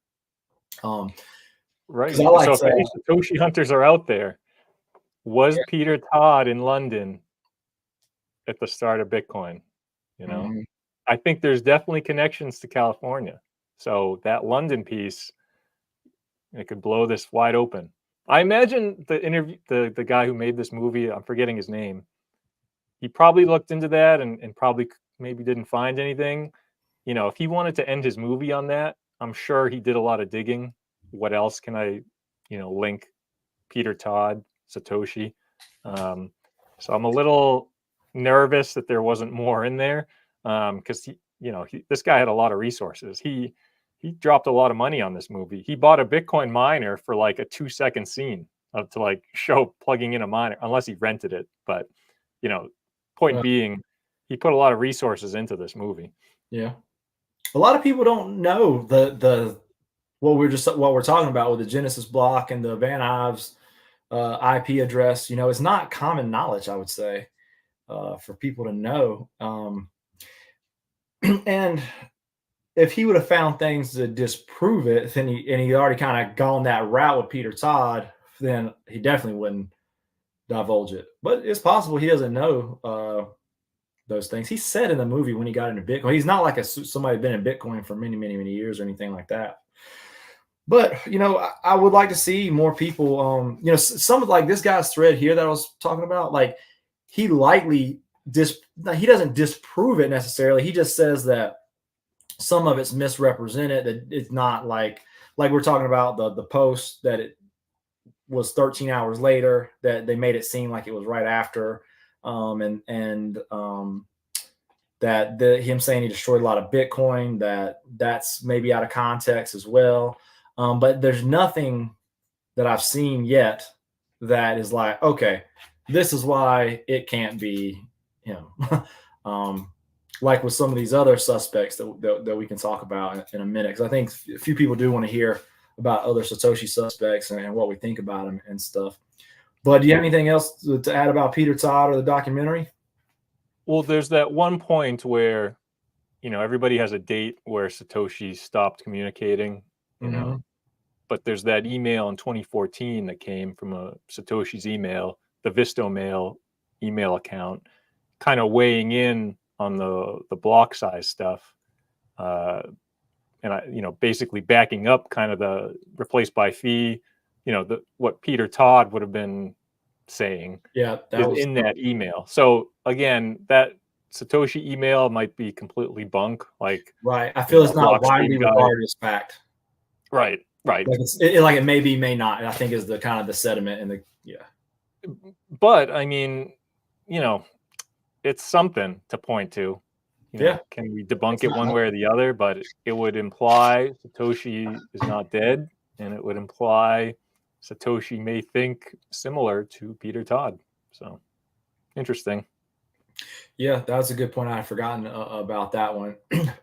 Right. I like So if any Satoshi hunters are out there, was Peter Todd in London at the start of Bitcoin? You know, I think there's definitely connections to California. So that London piece, it could blow this wide open. I imagine the guy who made this movie, I'm forgetting his name, he probably looked into that and probably maybe didn't find anything. You know, if he wanted to end his movie on that, I'm sure he did a lot of digging. What else can I, link Peter Todd, Satoshi? So I'm a little nervous that there wasn't more in there, because this guy had a lot of resources. He dropped a lot of money on this movie. He bought a Bitcoin miner for like a 2-second scene to like show plugging in a miner, unless he rented it. But point being, he put a lot of resources into this movie. Yeah, a lot of people don't know what we're talking about with the Genesis block and the Van Nuys IP address. It's not common knowledge, I would say, for people to know. And if he would have found things to disprove it, then he already kind of gone that route with Peter Todd, then he definitely wouldn't divulge it. But it's possible he doesn't know those things. He said in the movie when he got into Bitcoin, he's not like somebody been in Bitcoin for many, many, many years or anything like that. But I would like to see more people. Some of, like, this guy's thread here that I was talking about, like, he lightly he doesn't disprove it necessarily. He just says that some of it's misrepresented, that it's not like we're talking about the post that it was 13 hours later, that they made it seem like it was right after, and that him saying he destroyed a lot of Bitcoin, that's maybe out of context as well. But there's nothing that I've seen yet that is like, okay, this is why it can't be him. Like with some of these other suspects that we can talk about in a minute, because I think a few people do want to hear about other Satoshi suspects and what we think about them and stuff. But do you have anything else to add about Peter Todd or the documentary? Well, there's that one point where, everybody has a date where Satoshi stopped communicating, but there's that email in 2014 that came from Satoshi's email, the Visto Mail email account, kind of weighing in on the block size stuff. And basically backing up kind of the replaced by fee, what Peter Todd would have been saying, that was in that email. So again, that Satoshi email might be completely bunk. Like, right. I feel it's not widely regarded as fact. Right. Like it may be, may not. I think is the kind of the sentiment and But I mean, it's something to point to. Can we debunk it one way or the other? But it would imply Satoshi is not dead, and it would imply Satoshi may think similar to Peter Todd. So interesting. Yeah, that was a good point. I had forgotten about that one.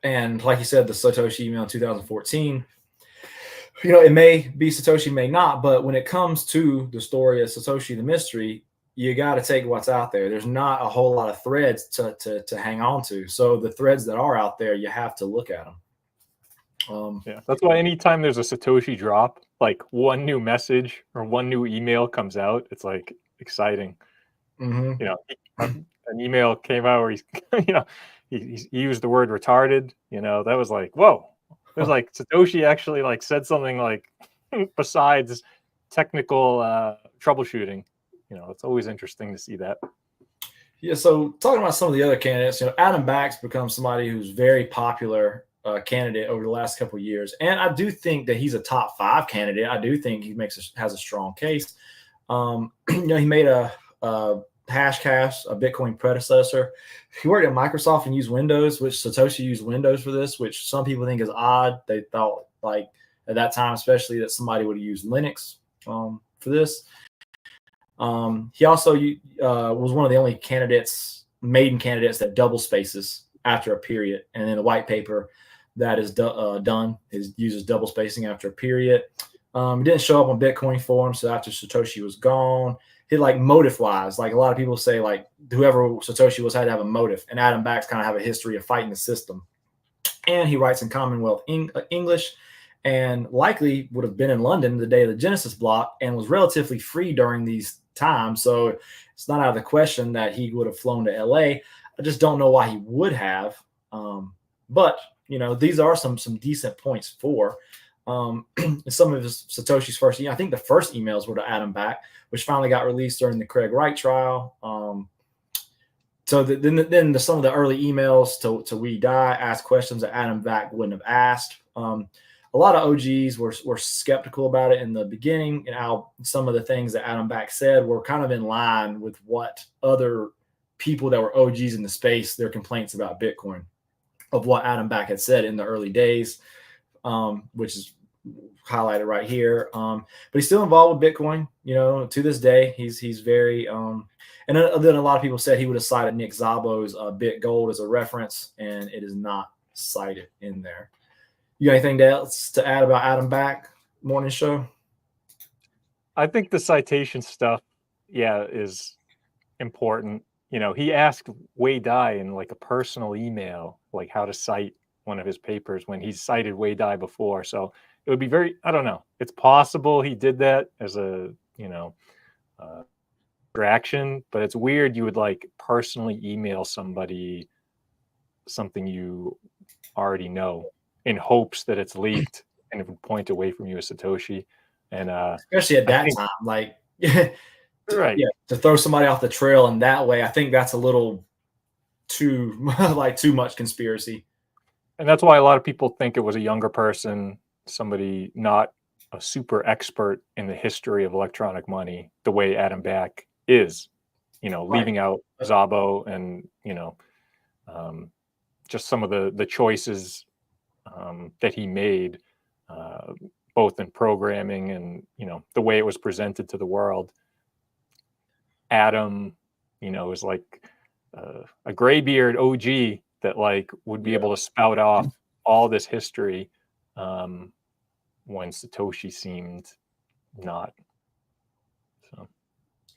And like you said, the Satoshi email in 2014, it may be Satoshi, may not. But when it comes to the story of Satoshi the Mystery, you got to take what's out there. There's not a whole lot of threads to hang on to. So the threads that are out there, you have to look at them. That's why anytime there's a Satoshi drop, like one new message or one new email comes out, it's like exciting. An email came out where he's, he used the word retarded. That was like, whoa. It was like Satoshi actually like said something like besides technical troubleshooting. It's always interesting to see that. Yeah. So talking about some of the other candidates, Adam Back's become somebody who's very popular candidate over the last couple of years, and I do think that he's a top 5 candidate. I do think he has a strong case. He made a Hashcash, a Bitcoin predecessor. He worked at Microsoft and used Windows, which Satoshi used Windows for this, which some people think is odd. They thought, like, at that time, especially, that somebody would have used Linux for this. He also was one of the only maiden candidates that double spaces after a period. And in the white paper that is done uses double spacing after a period. It didn't show up on Bitcoin forums. So after Satoshi was gone, he, like, motive wise, like a lot of people say, like, whoever Satoshi was had to have a motive, and Adam Back's kind of have a history of fighting the system. And he writes in Commonwealth English, and likely would have been in London the day of the Genesis block, and was relatively free during these times. So it's not out of the question that he would have flown to LA. I just don't know why he would have. But these are some decent points for some of his Satoshi's first. I think the first emails were to Adam Back, which finally got released during the Craig Wright trial. So then some of the early emails to We Die asked questions that Adam Back wouldn't have asked. A lot of OGs were skeptical about it in the beginning, and how some of the things that Adam Back said were kind of in line with what other people that were OGs in the space, their complaints about Bitcoin, of what Adam Back had said in the early days, which is highlighted right here. But he's still involved with Bitcoin, to this day. He's very, and then a lot of people said he would have cited Nick Szabo's Bit Gold as a reference, and it is not cited in there. You got anything else to add about Adam Back, morning show? I think the citation stuff, is important. He asked Wei Dai in, like, a personal email, like, how to cite one of his papers when he's cited Wei Dai before. So it would be I don't know. It's possible he did that as a, distraction, but it's weird you would, like, personally email somebody something you already know in hopes that it's leaked and it would point away from you as Satoshi. And especially at that time, like, right. Yeah, to throw somebody off the trail in that way, I think that's a little too much conspiracy. And that's why a lot of people think it was a younger person, somebody not a super expert in the history of electronic money, the way Adam Back is, leaving out Szabo and, just some of the choices that he made, both in programming and, the way it was presented to the world. Adam, is like a graybeard OG that, like, would be able to spout off all this history when Satoshi seemed not. So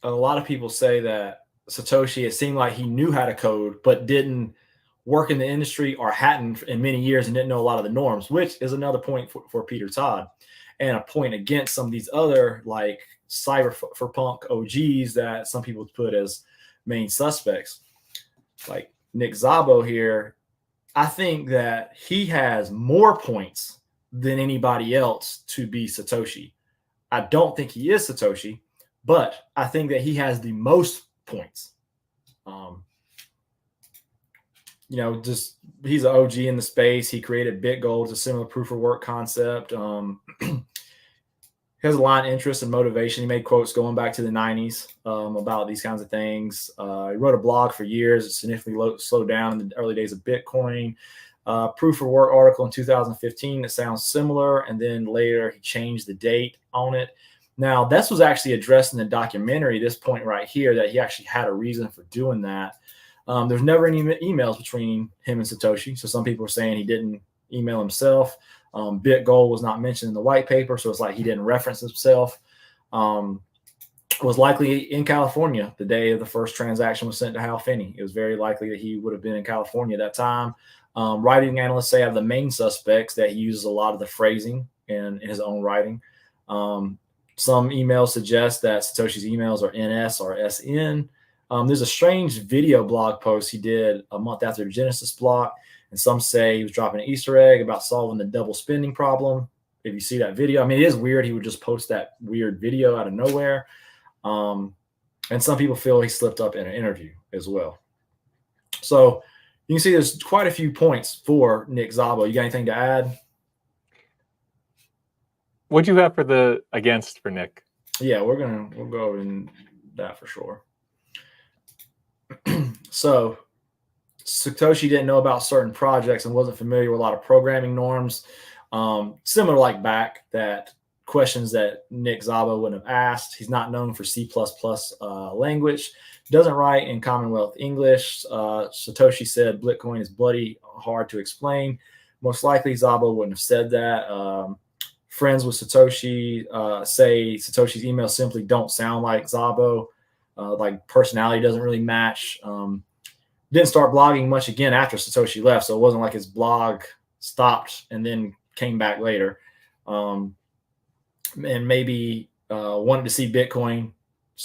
a lot of people say that Satoshi, it seemed like he knew how to code, but didn't work in the industry, or hadn't in many years, and didn't know a lot of the norms, which is another point for Peter Todd, and a point against some of these other, like, cyberpunk OGs that some people put as main suspects, like Nick Szabo here. I think that he has more points than anybody else to be Satoshi. I don't think he is Satoshi, but I think that he has the most points. Just he's an OG in the space. He created BitGold, it's a similar proof of work concept. He has a lot of interest and motivation. He made quotes going back to the 90s about these kinds of things. He wrote a blog for years. It significantly slowed down in the early days of Bitcoin. Proof of work article in 2015 that sounds similar, and then later he changed the date on it. Now, this was actually addressed in the documentary, this point right here, that he actually had a reason for doing that. There's never any emails between him and Satoshi. So some people are saying he didn't email himself. BitGold was not mentioned in the white paper, so it's like he didn't reference himself. Was likely in California the day of the first transaction was sent to Hal Finney. It was very likely that he would have been in California at that time. Writing analysts say of the main suspects that he uses a lot of the phrasing in his own writing. Some emails suggest that Satoshi's emails are NS or SN. There's a strange video blog post he did a month after the Genesis block, and some say he was dropping an Easter egg about solving the double spending problem. If you see that video, I mean, it is weird. He would just post that weird video out of nowhere. And some people feel he slipped up in an interview as well. So you can see there's quite a few points for Nick Szabo. You got anything to add? What'd you have for the against for Nick? Yeah, we'll go over in that for sure. So Satoshi didn't know about certain projects and wasn't familiar with a lot of programming norms. Similar like back that questions that Nick Szabo wouldn't have asked. He's not known for C++ language. Doesn't write in Commonwealth English. Satoshi said Bitcoin is bloody hard to explain. Most likely Szabo wouldn't have said that. Friends with Satoshi say Satoshi's emails simply don't sound like Szabo. Like personality doesn't really match. Didn't start blogging much again after Satoshi left, so it wasn't like his blog stopped and then came back later. And maybe wanted to see Bitcoin's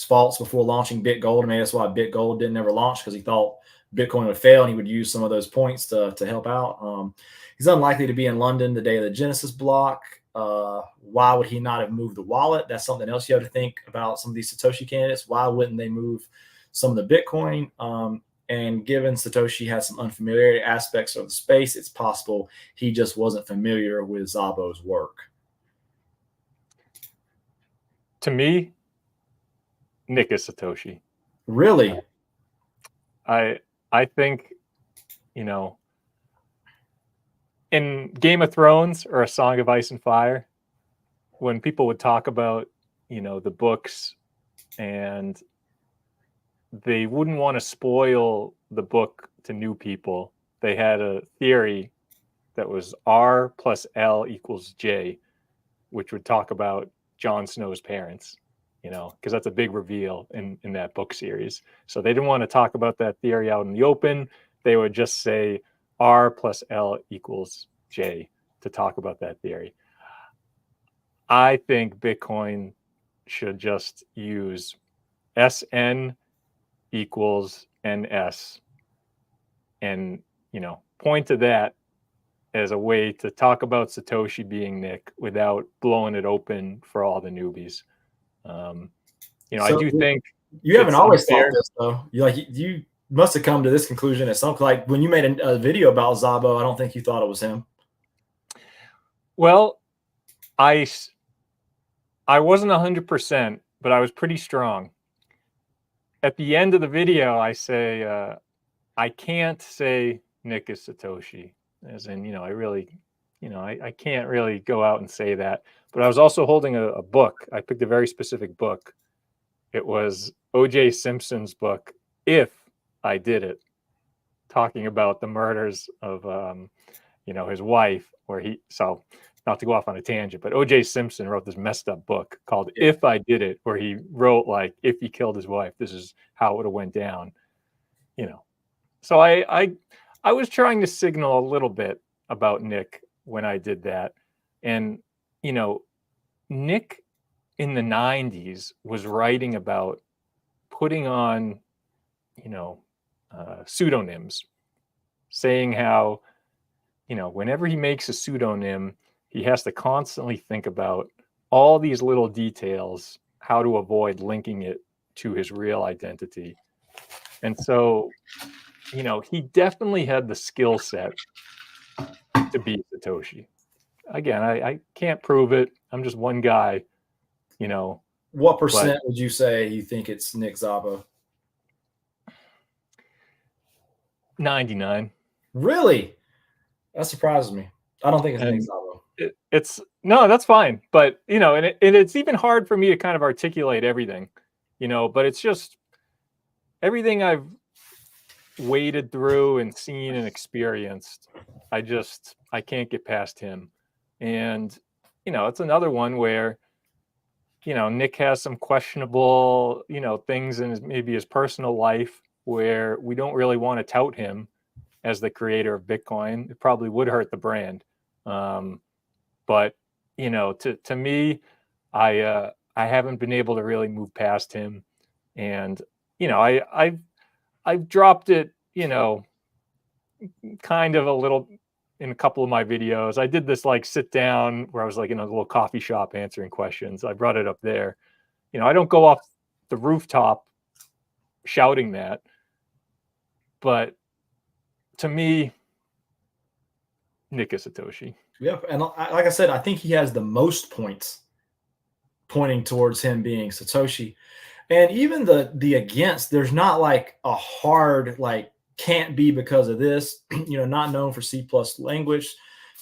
faults before launching BitGold. Maybe that's why BitGold didn't ever launch, because he thought Bitcoin would fail and he would use some of those points to help out. He's unlikely to be in London the day of the Genesis block. Why would he not have moved the wallet? That's something else you have to think about some of these Satoshi candidates. Why wouldn't they move some of the Bitcoin? And given Satoshi has some unfamiliarity aspects of the space, it's possible he just wasn't familiar with Szabo's work. To me, Nick is Satoshi. Really? I think, you know, in Game of Thrones or A Song of Ice and Fire, when people would talk about, you know, the books, and they wouldn't want to spoil the book to new people, they had a theory that was R plus L equals J, which would talk about Jon Snow's parents, you know, because that's a big reveal in that book series. So they didn't want to talk about that theory out in the open. They would just say R plus L equals J to talk about that theory. I think Bitcoin should just use SN equals NS and, you know, point to that as a way to talk about Satoshi being Nick without blowing it open for all the newbies. You know, so I do think you haven't always thought this, though. You must have come to this conclusion at some, like when you made a video about Szabo. I don't think you thought it was him. Well, I wasn't 100%, but I was pretty strong. At the end of the video, I say, I can't say Nick is Satoshi, as in, you know, I really, you know, I can't really go out and say that. But I was also holding a book. I picked a very specific book. It was O.J. Simpson's book, If I Did It, talking about the murders of, you know, his wife, so not to go off on a tangent, but O.J. Simpson wrote this messed up book called If I Did It, where he wrote, like, if he killed his wife, this is how it would have went down, you know. So I was trying to signal a little bit about Nick when I did that. And, you know, Nick in the 90s was writing about putting on, you know, pseudonyms, saying how, you know, whenever he makes a pseudonym, he has to constantly think about all these little details, how to avoid linking it to his real identity. And so, you know, he definitely had the skill set to be Satoshi. Again, I can't prove it. I'm just one guy, you know. What percent would you say you think it's Nick Szabo? 99. Really? That surprises me. I don't think it's Nick Szabo. No, that's fine. But, you know, and it's even hard for me to kind of articulate everything, you know, but it's just everything I've waded through and seen and experienced. I can't get past him. And, you know, it's another one where, you know, Nick has some questionable, you know, things in maybe his personal life where we don't really want to tout him as the creator of Bitcoin. It probably would hurt the brand. But, you know, to me, I haven't been able to really move past him. And, you know, I've dropped it, you know, kind of a little in a couple of my videos. I did this like sit down where I was like in a little coffee shop answering questions. I brought it up there. You know, I don't go off the rooftop shouting that, but to me, Nick is Satoshi. Yeah, and like I said, I think he has the most points pointing towards him being Satoshi. And even the against, there's not like a hard like can't be because of this, not known for C plus language.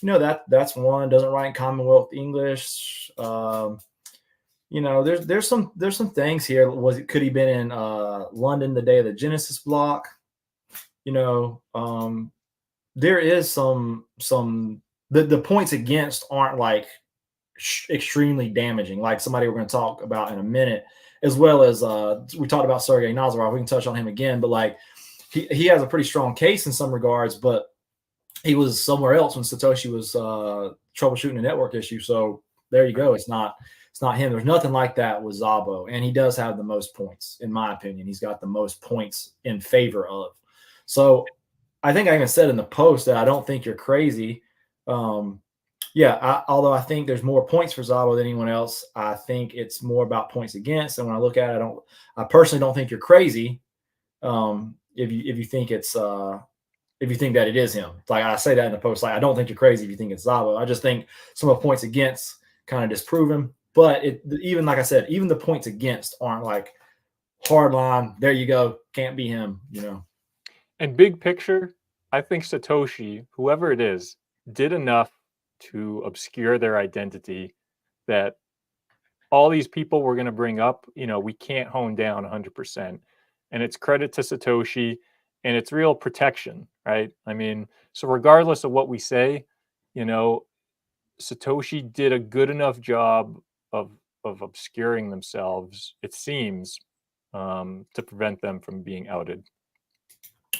That's one. Doesn't write in Commonwealth English. There's some things here. Could he been in London the day of the Genesis block? There is some the points against aren't like extremely damaging, like somebody we're going to talk about in a minute, as well as we talked about Sergei Nazarov. We can touch on him again, but like he has a pretty strong case in some regards, but he was somewhere else when Satoshi was troubleshooting a network issue. So there you go. It's not him. There's nothing like that with Szabo, and he does have the most points, in my opinion. He's got the most points in favor of. So I think I even said in the post that I don't think you're crazy. Although I think there's more points for Szabo than anyone else, I think it's more about points against. And when I look at it, I personally don't think you're crazy. If you think it's if you think that it is him, like I say that in the post, like I don't think you're crazy if you think it's Szabo. I just think some of the points against kind of disprove him. But even like I said, even the points against aren't like hard line. There you go, can't be him. And big picture, I think Satoshi, whoever it is, did enough to obscure their identity that all these people we're going to bring up, we can't hone down 100%. And it's credit to Satoshi, and it's real protection, right? I mean, so regardless of what we say, Satoshi did a good enough job of obscuring themselves, it seems, to prevent them from being outed.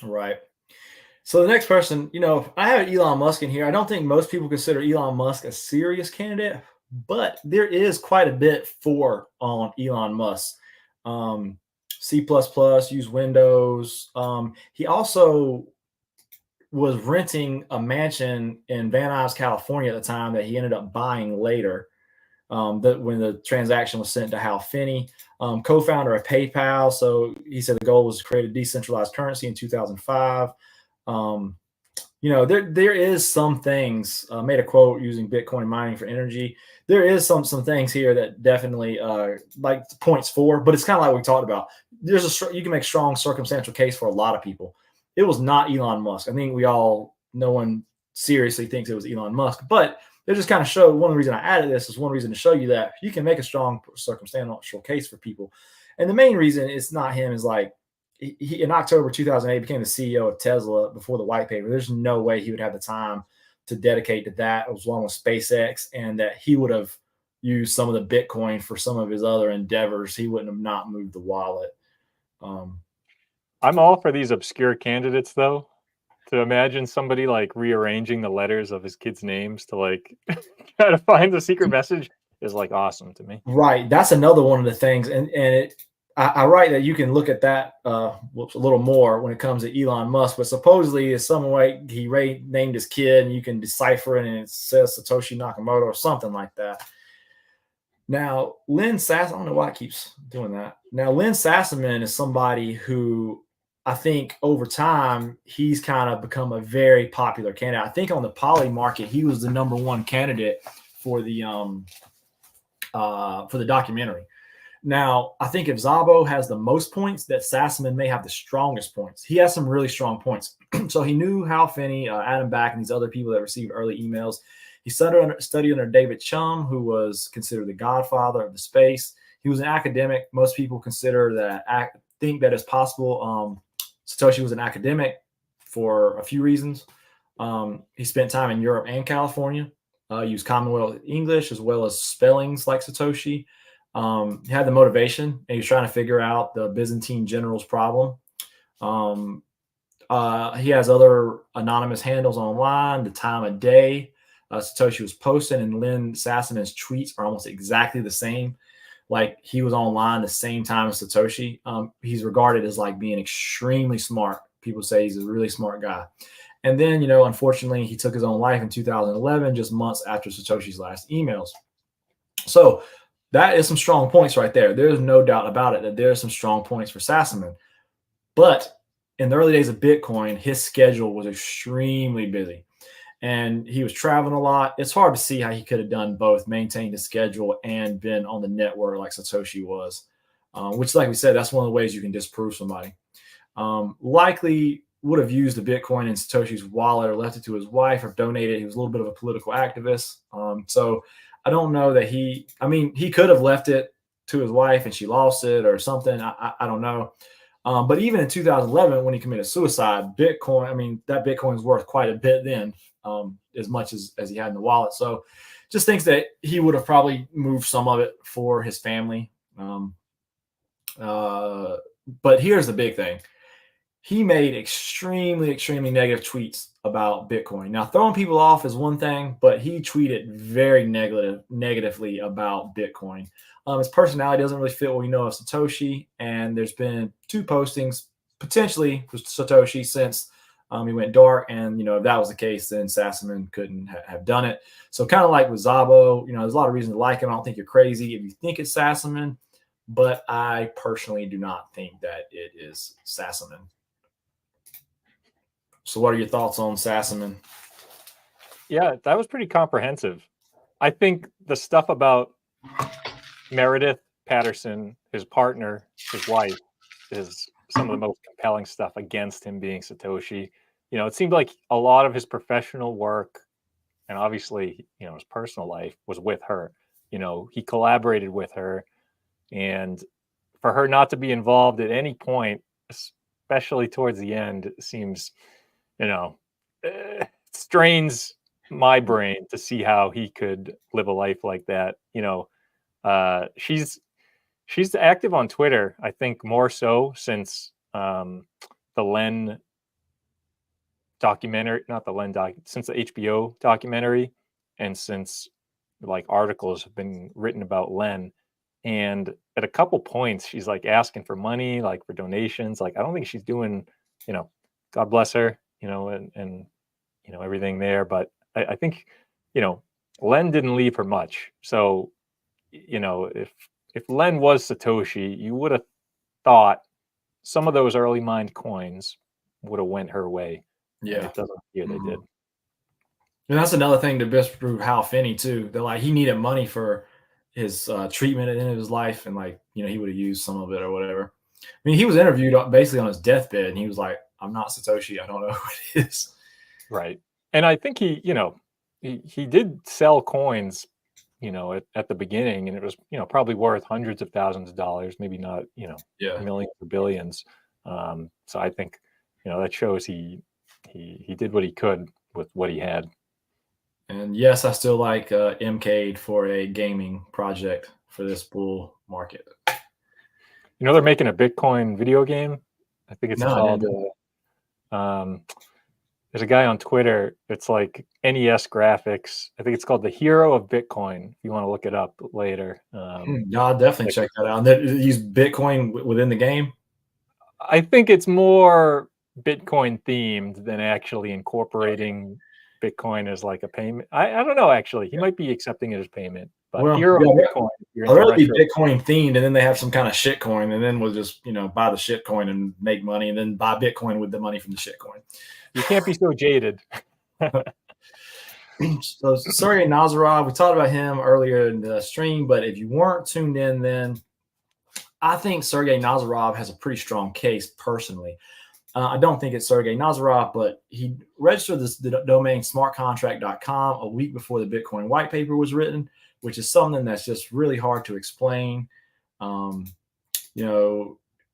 Right. So the next person, I have Elon Musk in here. I don't think most people consider Elon Musk a serious candidate, but there is quite a bit on Elon Musk. C++, use Windows. He also was renting a mansion in Van Nuys, California at the time that he ended up buying later. When the transaction was sent to Hal Finney, co-founder of PayPal. So he said the goal was to create a decentralized currency in 2005. There is some things, made a quote using Bitcoin mining for energy. There is some things here that definitely like points for, but it's kind of like we talked about. You can make strong circumstantial case for a lot of people. It was not Elon Musk. I think no one seriously thinks it was Elon Musk, but it just kind of showed. One reason I added this is one reason to show you that you can make a strong circumstantial case for people. And the main reason it's not him is like, he in October 2008 became the CEO of Tesla before the white paper. There's no way he would have the time to dedicate to that, as long with SpaceX, and that he would have used some of the Bitcoin for some of his other endeavors. He wouldn't have not moved the wallet. I'm all for these obscure candidates, though. To imagine somebody like rearranging the letters of his kids' names to like try to find the secret message is like awesome to me. Right. That's another one of the things. And I write that you can look at that a little more when it comes to Elon Musk, but supposedly it's some way he named his kid and you can decipher it and it says Satoshi Nakamoto or something like that. Now, Lynn Sass, I don't know why it keeps doing that. Now, Lynn Sassaman is somebody who I think over time, he's kind of become a very popular candidate. I think on the poly market, he was the #1 candidate for the documentary. Now, I think if Szabo has the most points, that Sassaman may have the strongest points. He has some really strong points. So he knew Hal Finney, Adam Back, and these other people that received early emails. He studied under David Chum, who was considered the godfather of the space. He was an academic. Most people think that it's possible. Satoshi was an academic for a few reasons. He spent time in Europe and California, used Commonwealth English as well as spellings like Satoshi. He had the motivation, and he was trying to figure out the Byzantine general's problem. He has other anonymous handles online, the time of day Satoshi was posting, and Lynn Sassaman's tweets are almost exactly the same. Like he was online the same time as Satoshi. He's regarded as like being extremely smart. People say he's a really smart guy. And then, unfortunately, he took his own life in 2011, just months after Satoshi's last emails. So that is some strong points right there. There's no doubt about it that there's some strong points for Sassaman. But in the early days of Bitcoin, his schedule was extremely busy. And he was traveling a lot. It's hard to see how he could have done both, maintained his schedule and been on the network like Satoshi was. which, like we said, that's one of the ways you can disprove somebody. Likely would have used the Bitcoin in Satoshi's wallet or left it to his wife or donated. He was a little bit of a political activist. So I don't know that he could have left it to his wife and she lost it or something. I don't know. But even in 2011, when he committed suicide, Bitcoin, that Bitcoin is worth quite a bit then, as much as he had in the wallet. So just thinks that he would have probably moved some of it for his family. But here's the big thing. He made extremely, extremely negative tweets about Bitcoin. Now, throwing people off is one thing, but he tweeted very negatively about Bitcoin. His personality doesn't really fit what we know of Satoshi, and there's been 2 postings potentially with Satoshi since he went dark. And if that was the case, then Sassaman couldn't have done it. So kind of like with Szabo, there's a lot of reasons to like him. I don't think you're crazy if you think it's Sassaman, but I personally do not think that it is Sassaman. So what are your thoughts on Sassaman? Yeah, that was pretty comprehensive. I think the stuff about Meredith Patterson, his partner, his wife, is some of the most compelling stuff against him being Satoshi. It seemed like a lot of his professional work and obviously, his personal life was with her. He collaborated with her, and for her not to be involved at any point, especially towards the end, seems, strains my brain to see how he could live a life like that. She's active on Twitter, I think more so since the Len documentary, since the HBO documentary, and since articles have been written about Len. And at a couple points, she's asking for money, for donations. I don't think she's doing, God bless her, and everything there. But I think, Len didn't leave her much. So, if Len was Satoshi, you would have thought some of those early mined coins would have went her way. Yeah, it doesn't appear they did. And that's another thing to disprove Hal Finney too. That he needed money for his treatment at the end of his life, and he would have used some of it or whatever. He was interviewed basically on his deathbed, and he was like, "I'm not Satoshi. I don't know who it is." Right, and I think he did sell coins, at the beginning, and it was probably worth hundreds of thousands of dollars, maybe not millions or billions. So I think that shows he did what he could with what he had. And yes, I still like MCADE for a gaming project for this bull market. They're making a Bitcoin video game. I think it's called. There's a guy on Twitter. It's NES graphics. I think it's called The Hero of Bitcoin. If you want to look it up later. I'll definitely check that out. They use Bitcoin within the game. I think it's more Bitcoin themed than actually incorporating Bitcoin as a payment. I don't know, actually. He might be accepting it as payment. But Hero of Bitcoin. I'd rather be Bitcoin themed, and then they have some kind of shit coin, and then we'll just buy the shit coin and make money, and then buy Bitcoin with the money from the shit coin. You can't be so jaded. So Sergey Nazarov, we talked about him earlier in the stream, but if you weren't tuned in, then I think Sergey Nazarov has a pretty strong case personally. I don't think it's Sergey Nazarov, but he registered the domain smartcontract.com a week before the Bitcoin white paper was written, which is something that's just really hard to explain.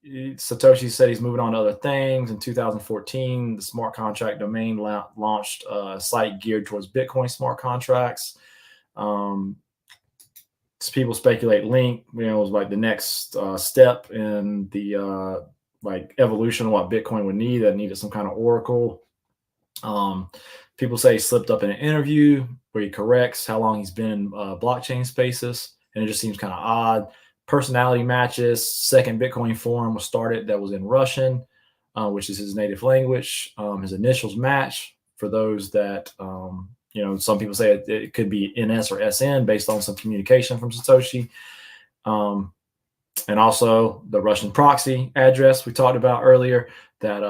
Satoshi said he's moving on to other things. In 2014, the smart contract domain launched a site geared towards Bitcoin smart contracts. People speculate Link, was the next step in the evolution of what Bitcoin would need. That needed some kind of oracle. People say he slipped up in an interview where he corrects how long he's been in blockchain spaces, and it just seems kind of odd. Personality matches. Second Bitcoin forum was started that was in Russian, which is his native language. His initials match for those that, some people say it could be NS or SN based on some communication from Satoshi. And also the Russian proxy address we talked about earlier, that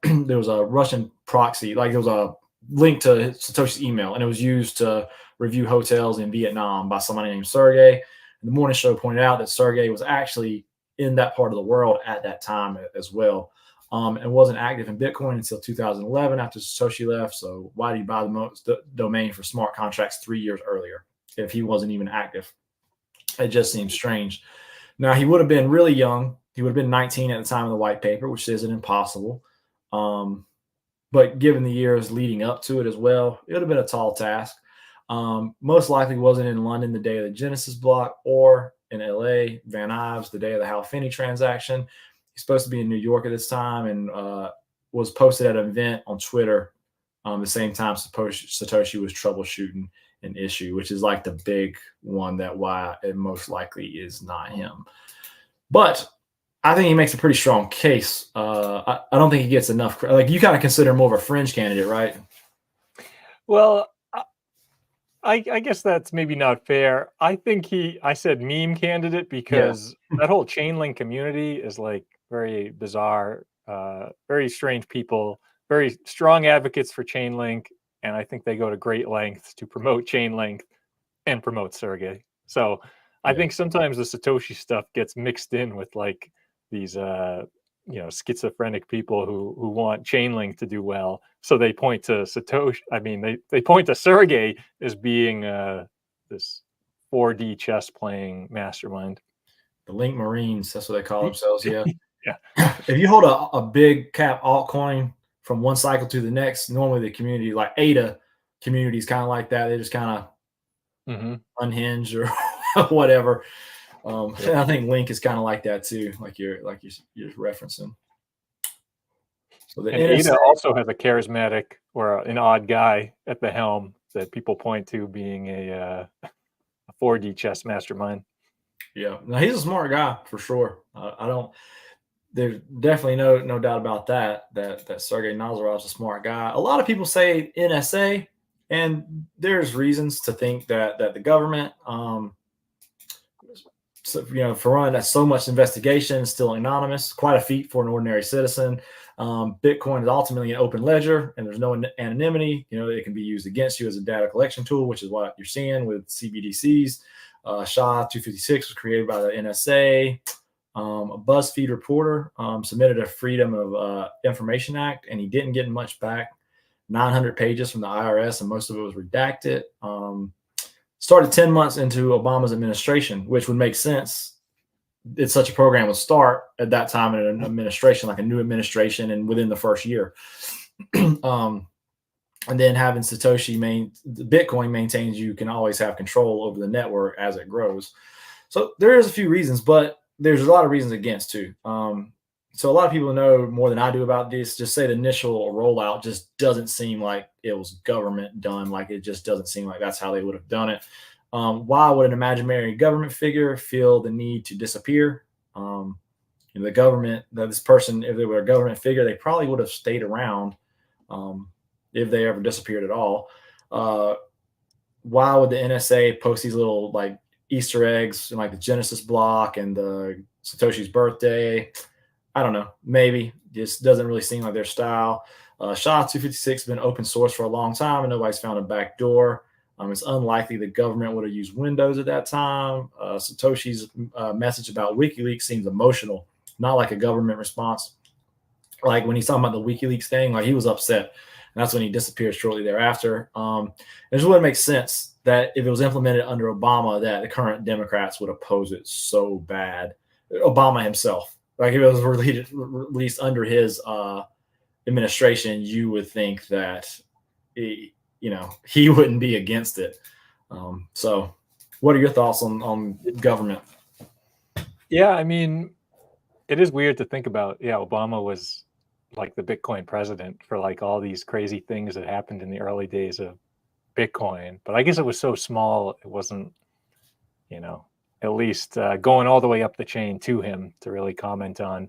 there was a Russian proxy, there was a link to Satoshi's email, and it was used to review hotels in Vietnam by somebody named Sergey. The morning show pointed out that Sergey was actually in that part of the world at that time as well. And wasn't active in Bitcoin until 2011 after Satoshi left. So why did he buy the domain for smart contracts 3 years earlier if he wasn't even active? It just seems strange. Now, he would have been really young. He would have been 19 at the time of the white paper, which isn't impossible. But given the years leading up to it as well, it would have been a tall task. Most likely wasn't in London the day of the Genesis block or in LA, Van Nuys, the day of the Hal Finney transaction. He's supposed to be in New York at this time and was posted at an event on Twitter the same time Satoshi was troubleshooting an issue, which is like the big one that why it most likely is not him. But I think he makes a pretty strong case. I don't think he gets enough. Like, you kind of consider him more of a fringe candidate, right? Well, I guess that's maybe not fair. I think I said meme candidate because that whole Chainlink community is like very bizarre, very strange people, very strong advocates for Chainlink. And I think they go to great lengths to promote Chainlink and promote Sergey. So I think sometimes the Satoshi stuff gets mixed in with like these, schizophrenic people who want Chainlink to do well. So they point to Satoshi. I mean, they point to Sergey as being this 4D chess playing mastermind. The Link Marines, that's what they call themselves. Yeah. Yeah. If you hold a big cap altcoin from one cycle to the next, normally the community, like ADA community, is kind of like that. They just kind of unhinged or whatever. And I think Link is kind of like that too, like you're referencing. So the NSA ADA also has a charismatic or an odd guy at the helm that people point to being a 4D chess mastermind. Yeah, now he's a smart guy for sure. There's definitely no doubt about that Sergey Nazarov's a smart guy. A lot of people say NSA, and there's reasons to think that the government, for running that so much investigation, still anonymous, quite a feat for an ordinary citizen. Bitcoin is ultimately an open ledger, and there's no anonymity. It can be used against you as a data collection tool, which is what you're seeing with CBDCs. SHA-256 was created by the NSA. A BuzzFeed reporter submitted a Freedom of Information Act, and he didn't get much back. 900 pages from the IRS, and most of it was redacted. Started 10 months into Obama's administration, which would make sense. It's such a program would start at that time in an administration, like a new administration, and within the first year. And then having Satoshi Bitcoin maintains you can always have control over the network as it grows. So there's a few reasons, but there's a lot of reasons against too. So a lot of people know more than I do about this. Just say the initial rollout just doesn't seem like it was government done. Like, it just doesn't seem like that's how they would have done it. Why would an imaginary government figure feel the need to disappear? The government, that this person, if they were a government figure, they probably would have stayed around if they ever disappeared at all. Why would the NSA post these little like Easter eggs in like the Genesis block and the Satoshi's birthday? I don't know. Maybe just doesn't really seem like their style. SHA-256 has been open source for a long time, and nobody's found a back door. It's unlikely the government would have used Windows at that time. Satoshi's message about WikiLeaks seems emotional, not like a government response. Like when he's talking about the WikiLeaks thing, like he was upset, and that's when he disappeared shortly thereafter. It just wouldn't make sense that if it was implemented under Obama, that the current Democrats would oppose it so bad. Obama himself. Like, if it was released under his administration, you would think that he wouldn't be against it. So what are your thoughts on government? Yeah, I mean, it is weird to think about. Yeah, Obama was like the Bitcoin president for like all these crazy things that happened in the early days of Bitcoin. But I guess it was so small, it wasn't, at least going all the way up the chain to him to really comment on.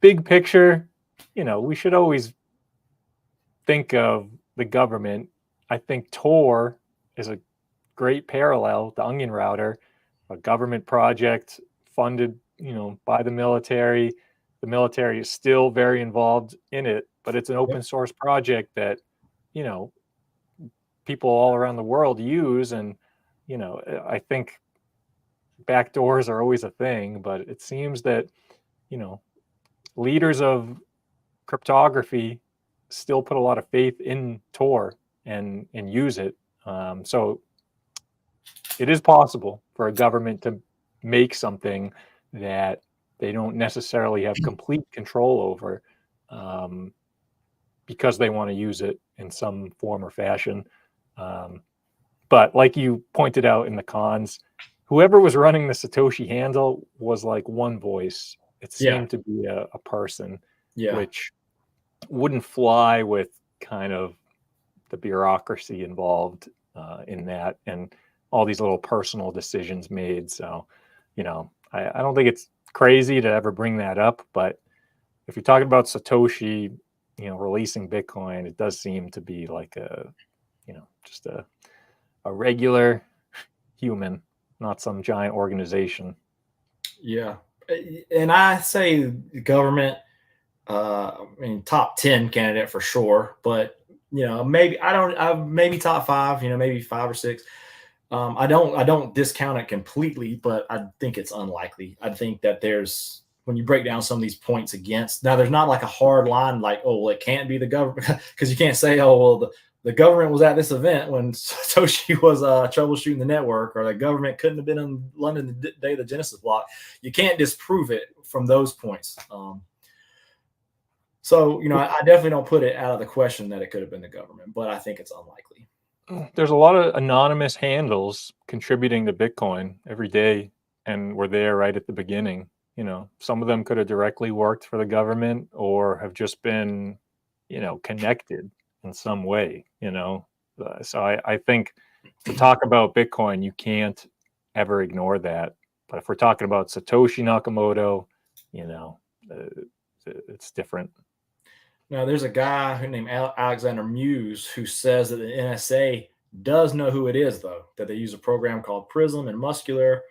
Big picture, we should always think of the government. I think Tor is a great parallel, the Onion router, a government project funded, by the military. The military is still very involved in it, but it's an open source project that, people all around the world use. And, I think backdoors are always a thing, but it seems that, leaders of cryptography still put a lot of faith in Tor and use it. So it is possible for a government to make something that they don't necessarily have complete control over, because they want to use it in some form or fashion. But like you pointed out in the cons, whoever was running the Satoshi handle was like one voice. It seemed to be a person, which wouldn't fly with kind of the bureaucracy involved in that, and all these little personal decisions made. So, I don't think it's crazy to ever bring that up, but if you're talking about Satoshi, releasing Bitcoin, it does seem to be like just a regular human, not some giant organization. Yeah. And I say government, top 10 candidate for sure, but maybe maybe top 5, maybe 5 or 6. I don't discount it completely, but I think it's unlikely. I think that when you break down some of these points against, now there's not like a hard line like, oh, well, it can't be the government, because you can't say, oh, well, the government was at this event when Satoshi was troubleshooting the network, or the government couldn't have been in London the day of the Genesis block. You can't disprove it from those points. So, I definitely don't put it out of the question that it could have been the government, but I think it's unlikely. There's a lot of anonymous handles contributing to Bitcoin every day, and were there right at the beginning. Some of them could have directly worked for the government or have just been, connected in some way, So I think to talk about Bitcoin, you can't ever ignore that. But if we're talking about Satoshi Nakamoto, it's different. Now, there's a guy named Alexander Muse who says that the NSA does know who it is, though, that they use a program called Prism and Muscular,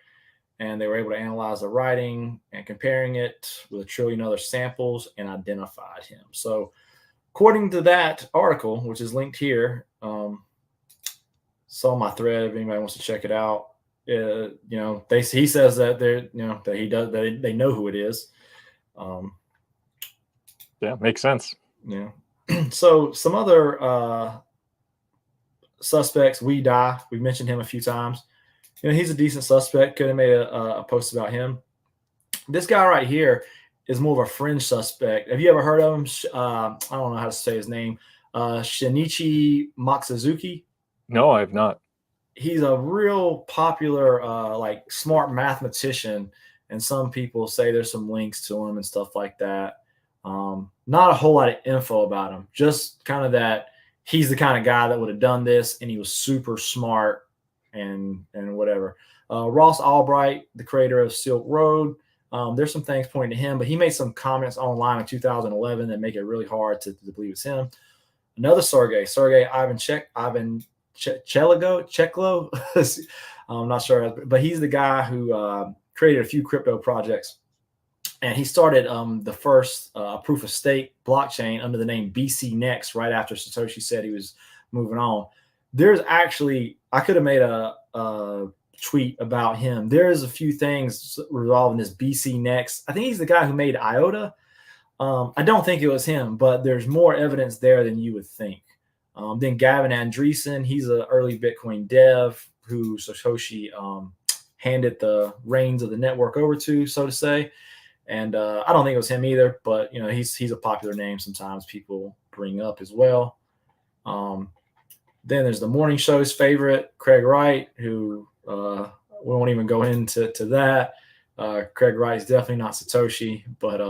and they were able to analyze the writing and comparing it with 1 trillion other samples and identified him. So according to that article, which is linked here, saw my thread if anybody wants to check it out. He says that they know who it is. Yeah, makes sense. Yeah. So some other suspects, we mentioned him a few times. He's a decent suspect. Could have made a post about him. This guy right here is more of a fringe suspect. Have you ever heard of him? I don't know how to say his name. Shinichi Masazuki. No, I have not. He's a real popular, smart mathematician, and some people say there's some links to him and stuff like that. Not a whole lot of info about him, just kind of that he's the kind of guy that would have done this, and he was super smart and whatever. Ross Albright, the creator of Silk Road, there's some things pointing to him, but he made some comments online in 2011 that make it really hard to believe it's him. Another Sergey Cheklo. I'm not sure, but he's the guy who created a few crypto projects. And he started the first proof of stake blockchain under the name BC Next right after Satoshi said he was moving on. There's actually, I could have made a tweet about him. There's a few things resolving this BC Next. I think he's the guy who made IOTA. I don't think it was him, but there's more evidence there than you would think. Then Gavin Andreessen, he's an early Bitcoin dev who Satoshi handed the reins of the network over to, so to say. And I don't think it was him either, but he's a popular name sometimes people bring up as well. Then there's the morning show's favorite, Craig Wright, who we won't even go into that. Craig Wright's definitely not Satoshi, but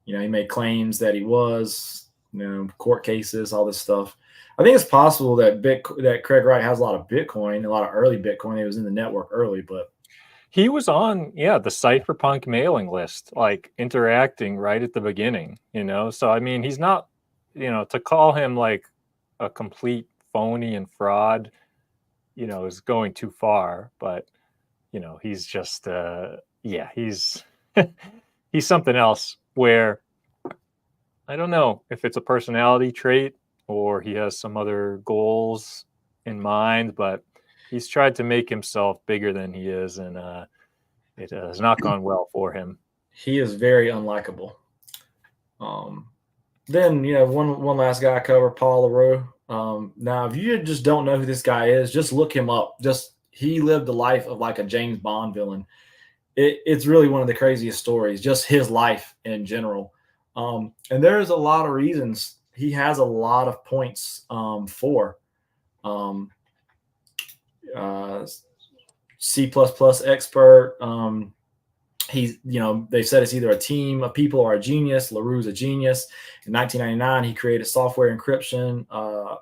he made claims that he was, court cases, all this stuff. I think it's possible that Craig Wright has a lot of Bitcoin, a lot of early Bitcoin. He was in the network early, but he was on, the Cypherpunk mailing list, like interacting right at the beginning, So, I mean, he's not, to call him like a complete phony and fraud, is going too far. But, he's just, he's he's something else where I don't know if it's a personality trait or he has some other goals in mind, but He's tried to make himself bigger than he is, and it has not gone well for him. He is very unlikable. Then one last guy I cover, Paul LaRue. Now, if you just don't know who this guy is, just look him up. He lived the life of like a James Bond villain. It's really one of the craziest stories, just his life in general. And there's a lot of reasons he has a lot of points for. C++ expert. He's, they said it's either a team of people or a genius. LaRue's a genius. In 1999, he created a software encryption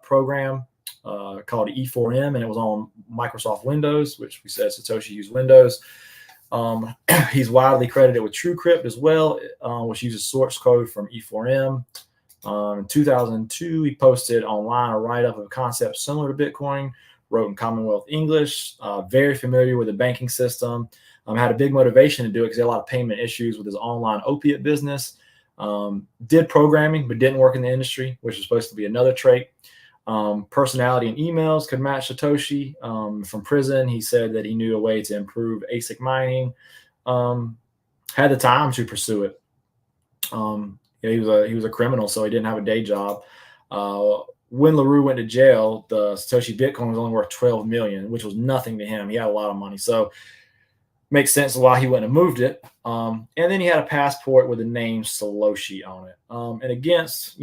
program called E4M, and it was on Microsoft Windows, which we said Satoshi used Windows. He's widely credited with TrueCrypt as well, which uses source code from E4M. In 2002, he posted online a write-up of a concept similar to Bitcoin, wrote in Commonwealth English, very familiar with the banking system. Had a big motivation to do it because he had a lot of payment issues with his online opiate business. Did programming, but didn't work in the industry, which is supposed to be another trait. Personality and emails could match Satoshi. From prison, he said that he knew a way to improve ASIC mining. Had the time to pursue it. He was a criminal, so he didn't have a day job. When LaRue went to jail, the Satoshi Bitcoin was only worth $12 million, which was nothing to him. He had a lot of money, so makes sense why he wouldn't have moved it. And then he had a passport with the name Satoshi on it. And against,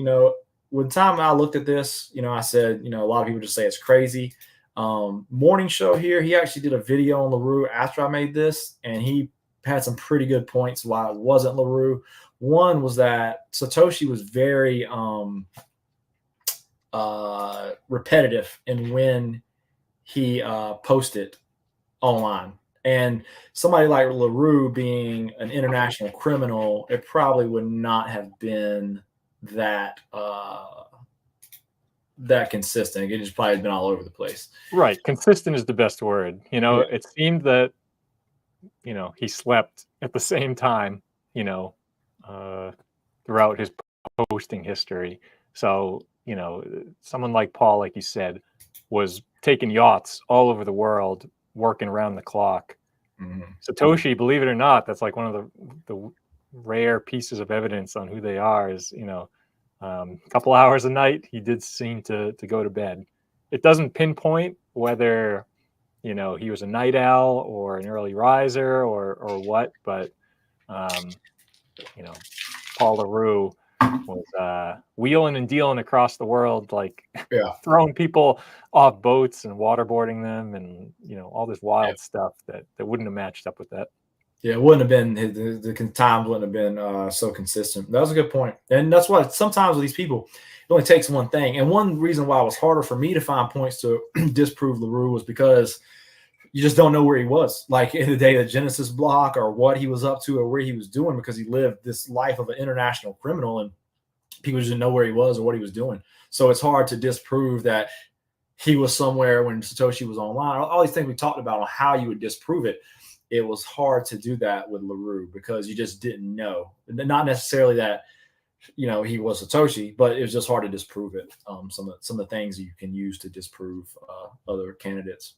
when time I looked at this, I said, a lot of people just say it's crazy. Morning Show here, he actually did a video on LaRue after I made this, and he had some pretty good points why it wasn't LaRue. One was that Satoshi was very repetitive in when he posted online. And somebody like LaRue being an international criminal, it probably would not have been that consistent. It just probably has been all over the place. Right. Consistent is the best word. Yeah. It seemed that, he slept at the same time, throughout his posting history. So, someone like Paul, like you said, was taking yachts all over the world, working around the clock. Mm-hmm. Satoshi, believe it or not, that's like one of the rare pieces of evidence on who they are is, a couple hours a night, he did seem to go to bed. It doesn't pinpoint whether, he was a night owl or an early riser or what, but, Paul LaRue was wheeling and dealing across the world, like throwing people off boats and waterboarding them and, all this wild stuff that wouldn't have matched up with that. Yeah, it wouldn't have been, the times wouldn't have been so consistent. That was a good point. And that's why sometimes with these people, it only takes one thing. And one reason why it was harder for me to find points to disprove LaRue was because you just don't know where he was, like in the day of the Genesis block or what he was up to or where he was doing, because he lived this life of an international criminal and people just didn't know where he was or what he was doing. So it's hard to disprove that he was somewhere when Satoshi was online. All these things we talked about on how you would disprove it. It was hard to do that with LaRue because you just didn't know. Not necessarily that, he was Satoshi, but it was just hard to disprove it. Some of the things you can use to disprove other candidates.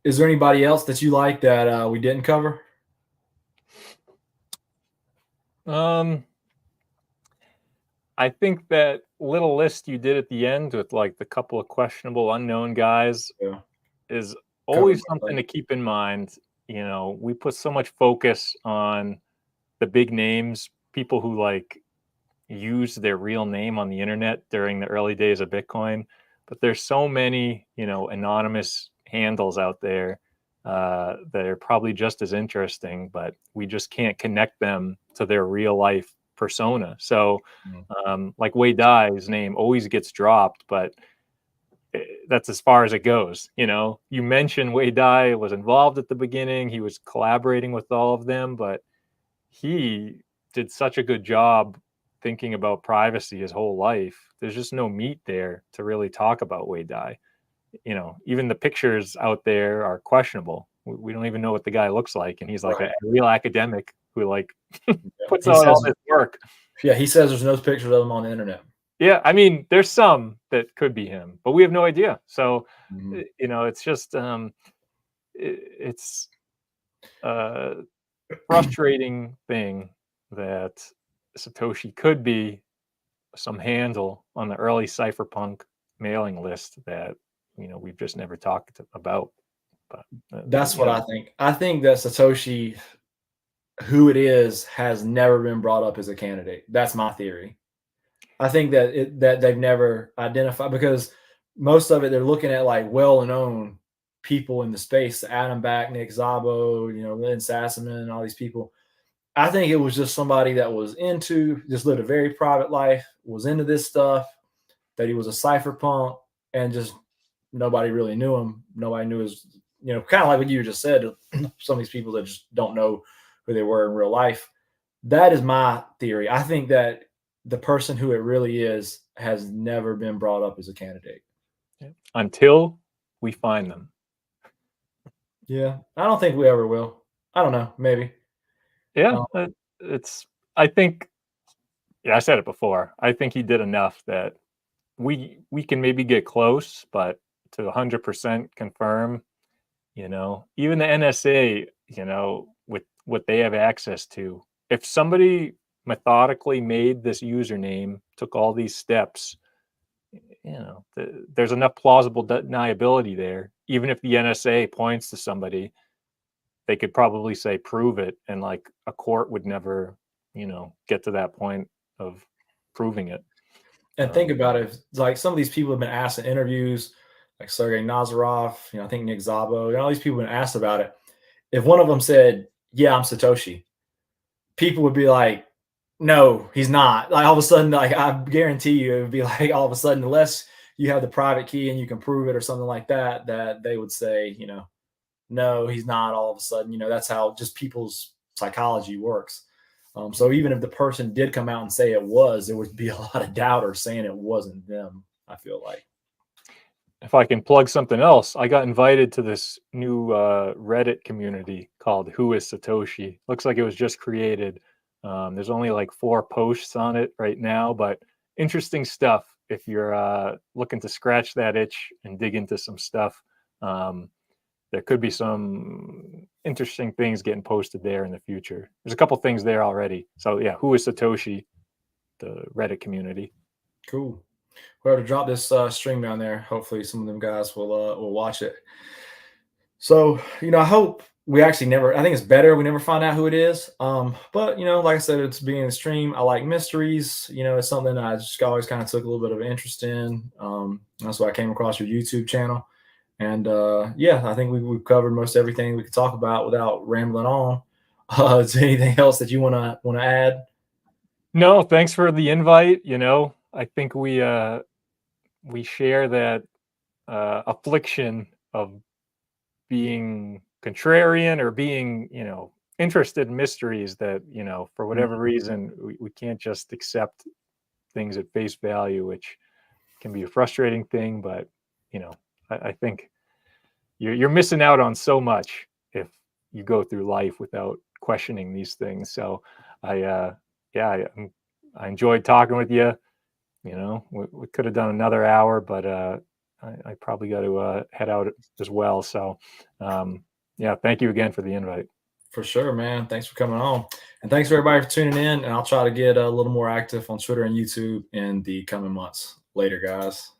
Is there anybody else that you like that we didn't cover? I think that little list you did at the end with like the couple of questionable unknown guys is always something to keep in mind. We put so much focus on the big names, people who like use their real name on the internet during the early days of Bitcoin, but there's so many, anonymous handles out there that are probably just as interesting, but we just can't connect them to their real life persona. So like Wei Dai's name always gets dropped, but that's as far as it goes. You mentioned Wei Dai was involved at the beginning. He was collaborating with all of them, but he did such a good job thinking about privacy his whole life. There's just no meat there to really talk about Wei Dai. Even the pictures out there are questionable. We don't even know what the guy looks like. And he's like a real academic who like puts out all this work. Yeah, he says there's no pictures of him on the internet. Yeah, I mean, there's some that could be him, but we have no idea. So, Mhm. you know, it's just it's a frustrating thing that Satoshi could be some handle on the early cypherpunk mailing list that we've just never talked about. But That's you what know, I think. I think that Satoshi, who it is, has never been brought up as a candidate. That's my theory. I think that they've never identified, because most of it they're looking at like well-known people in the space, Adam Back, Nick Szabo, Lynn Sassaman, all these people. I think it was just somebody that was just lived a very private life, was into this stuff, that he was a cypherpunk, and just nobody really knew him. Nobody knew his, kind of like what you just said, some of these people that just don't know who they were in real life. That is my theory. I think that the person who it really is has never been brought up as a candidate. until we find them. Yeah, I don't think we ever will. I don't know, maybe. Yeah, Um, it's. I think. Yeah, I said it before. I think he did enough that we can maybe get close, but to 100% confirm, even the NSA, with what they have access to, if somebody methodically made this username, took all these steps, there's enough plausible deniability there. Even if the NSA points to somebody, they could probably say prove it, and like a court would never, get to that point of proving it. and think about it, like some of these people have been asked in interviews, like Sergey Nazarov, I think Nick Szabo, all these people have been asked about it. If one of them said, "Yeah, I'm Satoshi," people would be like, "No, he's not." Like all of a sudden, like I guarantee you, it would be like all of a sudden, unless you have the private key and you can prove it or something like that, that they would say, no, he's not. All of a sudden, that's how just people's psychology works. So even if the person did come out and say it was, there would be a lot of doubters saying it wasn't them, I feel like. If I can plug something else, I got invited to this new Reddit community called Who is Satoshi? Looks like it was just created. There's only like 4 posts on it right now, but interesting stuff if you're looking to scratch that itch and dig into some stuff. There could be some interesting things getting posted there in the future. There's a couple things there already. So yeah, Who is Satoshi? The Reddit community. Cool. We're to drop this stream down there. Hopefully, some of them guys will watch it. So, I hope we actually never. I think it's better we never find out who it is. But like I said, it's being a stream. I like mysteries. It's something I just always kind of took a little bit of interest in. That's why I came across your YouTube channel. And yeah, I think we've covered most everything we could talk about without rambling on. Is there anything else that you wanna add? No, thanks for the invite. I think we share that affliction of being contrarian or being, interested in mysteries that, for whatever Mhm. reason, we can't just accept things at face value, which can be a frustrating thing. But, I think you're missing out on so much if you go through life without questioning these things. So yeah, I enjoyed talking with you. We could have done another hour, but I probably got to head out as well. So, yeah, thank you again for the invite. For sure, man. Thanks for coming on. And thanks for everybody for tuning in. And I'll try to get a little more active on Twitter and YouTube in the coming months. Later, guys.